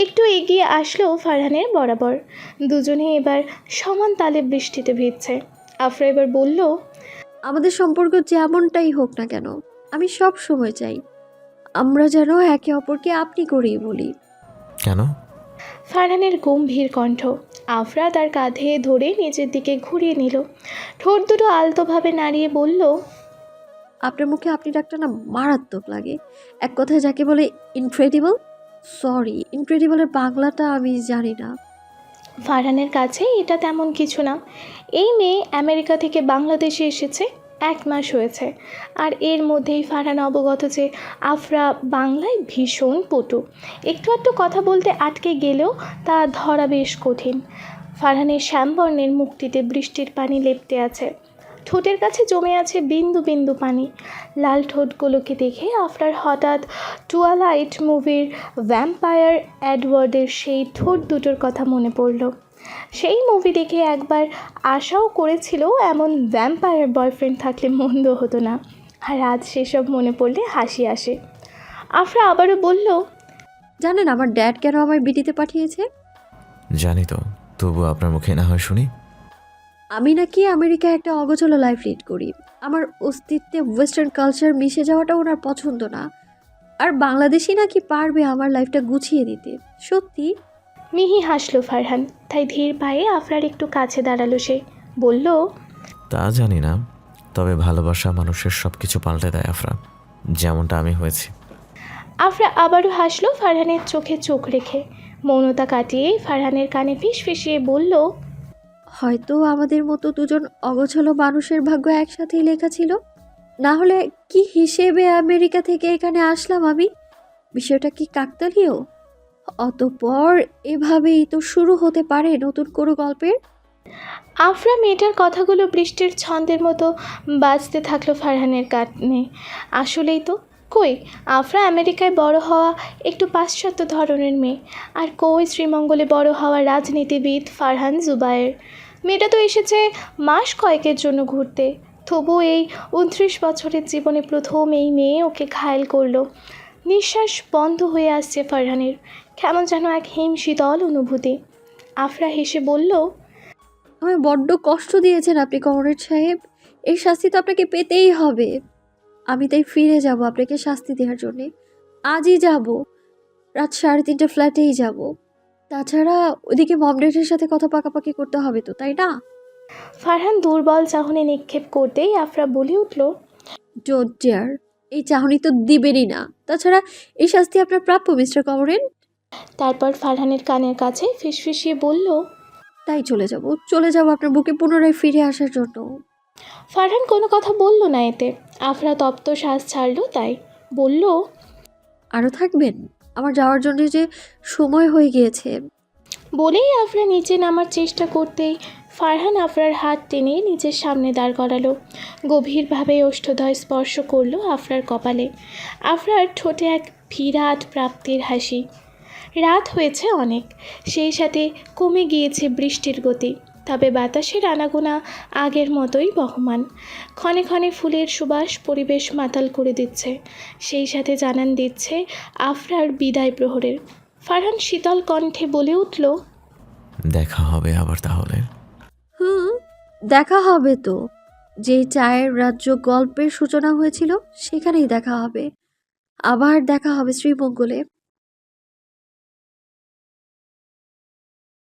একটু এগিয়ে আসলো ফারহানের বরাবর। দুজনে এবার সমান তালে বৃষ্টিতে ভিজছে। আফরা এবার বলল, আমাদের সম্পর্ক যেমনটাই হোক না কেন, আমি সব সময় চাই আমরা যেন একে অপরকে আপনি করেই বলি। কেন? ফারহানের গম্ভীর কণ্ঠ। আফরা তার কাঁধে ধরে নিজের দিকে ঘুরিয়ে নিল। ঠোঁট দুটো আলতোভাবে নাড়িয়ে বলল, আপনার মুখে আপনি ডাকটা না মারাত্মক লাগে। এক কথায় যাকে বলে ইনক্রেডিবল। সরি, ইনক্রেডিবলের বাংলাটা আমি জানি না। ফারহানের কাছে এটা তেমন কিছু না। এই মেয়ে আমেরিকা থেকে বাংলাদেশে এসেছে 1 মাস হয়েছে। আর এর মধ্যেই ফারহান অবগত যে আফরা বাংলায় ভীষণ পটু। একটু একটু কথা বলতে আটকে গেলেও তা ধরা বেশ কঠিন। ফারহানের শ্যামবর্ণের মুখটিতে বৃষ্টির পানি লেপ্টে আছে। ঠোঁটের কাছে জমে আছে বিন্দু বিন্দু পানি। লাল ঠোঁটগুলোকে দেখে আফরার হঠাৎ টুয়ালাইট মুভির ভ্যাম্পায়ার এডওয়ার্ডের সেই ঠোঁট দুটোর কথা মনে পড়ল। সেই মুভি দেখে একবার আশাও করেছিল এমন ভ্যাম্পায়ার বয়ফ্রেন্ড থাকলে মন্দ হতো না। আর আজ সেসব মনে পড়লে হাসি আসে। আফরা আবারও বলল, জানেন আমার ড্যাড কেন আমায় বিটিতে পাঠিয়েছে? জানি তো, তবু আপনার মুখে না হয় শুনি। আমি নাকি আমেরিকায় একটা অগোছলো লাইফ লিড করি। আমার অস্তিত্বে ওয়েস্টার্ন কালচার মিশে যাওয়াটা ওনার পছন্দ না। আর বাংলাদেশি নাকি পারবে আমার লাইফটা গুছিয়ে দিতে। সত্যি? মিহি হাসলো ফারহান। তাই ধীর পায়ে আফরার একটু কাছে দাঁড়ালো সে। বলল, তা জানি না, তবে ভালোবাসা মানুষের সব কিছু পাল্টে দেয় আফরা, যেমনটা আমি হয়েছি। আফরা আবারও হাসলো ফারহানের চোখে চোখ রেখে। মৌনতা কাটিয়ে ফারহানের কানে ফিসফিসিয়ে বলল, হয়তো আমাদের মতো দুজন অগোছলো মানুষের ভাগ্য একসাথেই লেখা ছিল। না হলে কি হিসেবে আমেরিকা থেকে এখানে আসলাম আমি? বিষয়টা কি কাকতালীয়? অতঃপর এভাবেই তো শুরু হতে পারে নতুন কোনো গল্পের। আফরা মেয়েটার কথাগুলো বৃষ্টির ছন্দের মতো বাজতে থাকলো ফারহানের কানে। আসলেই তো, কই আফরা আমেরিকায় বড় হওয়া একটু পাশ্চাত্য ধরনের মেয়ে, আর কই শ্রীমঙ্গলে বড় হওয়া রাজনীতিবিদ ফারহান জুবায়ের। মেয়েটা তো এসেছে মাস কয়েকের জন্য ঘুরতে। তবু এই 29 বছরের জীবনে প্রথম এই মেয়ে ওকে ঘায়েল করলো। নিঃশ্বাস বন্ধ হয়ে আসছে ফারহানের। কেমন যেন এক হিমশীতল অনুভূতি। আফরা হেসে বলল, আমায় বড্ড কষ্ট দিয়েছেন আপনি কমরেড সাহেব। এই শাস্তি তো আপনাকে পেতেই হবে। আমি তাই ফিরে যাব আপনাকে শাস্তি দেওয়ার জন্যে। আজই যাব, রাত 3:30 ফ্ল্যাটেই যাব। তাছাড়া ওইদিকে মমডেটের সাথে কথা পাকাপাকি করতে হবে তো, তাই না? ফারহান দুর্বল চাহনি নিক্ষেপ করতেই আফরা বলে উঠল, ডোন্ট ডেয়ার। এই চাহনি তো দিবেনই না। তাছাড়া এই শাস্তি আপনার প্রাপ্য মিস্টার কমরেড। তারপর ফারহানের কানের কাছে ফিসফিসিয়ে বলল, তাই চলে যাব আপনার বুকে পুনরায় ফিরে আসার জন্য। ফারহান কোনো কথা বলল না এতে। আফরা তপ্ত শ্বাস ছাড়ল তাই। বলল, আরও থাকবেন? আমার যাওয়ার জন্য যে সময় হয়ে গিয়েছে। বলেই আফরা নিচে নামার চেষ্টা করতেই ফারহান আফরার হাত টেনে নিজের সামনে দাঁড় করালো। গভীরভাবে ওষ্ঠদ্বয় স্পর্শ করলো আফরার কপালে। আফরার ঠোঁটে এক বিরাট প্রাপ্তির হাসি। রাত হয়েছে অনেক, সেই সাথে কমে গিয়েছে বৃষ্টির গতি। তবে বাতাসের আনাগোনা আগের মতোই বহমান। ক্ষণে ক্ষণে ফুলের সুবাস পরিবেশ মাতাল করে দিচ্ছে। সেই সাথে জানান দিচ্ছে আফরার বিদায় প্রহরের। ফারহান শীতল কণ্ঠে বলে উঠল, দেখা হবে আবার তাহলে। দেখা হবে তো। যে চায়ের রাজ্য গল্পের সূচনা হয়েছিল সেখানেই দেখা হবে। আবার দেখা হবে শ্রীমঙ্গলে।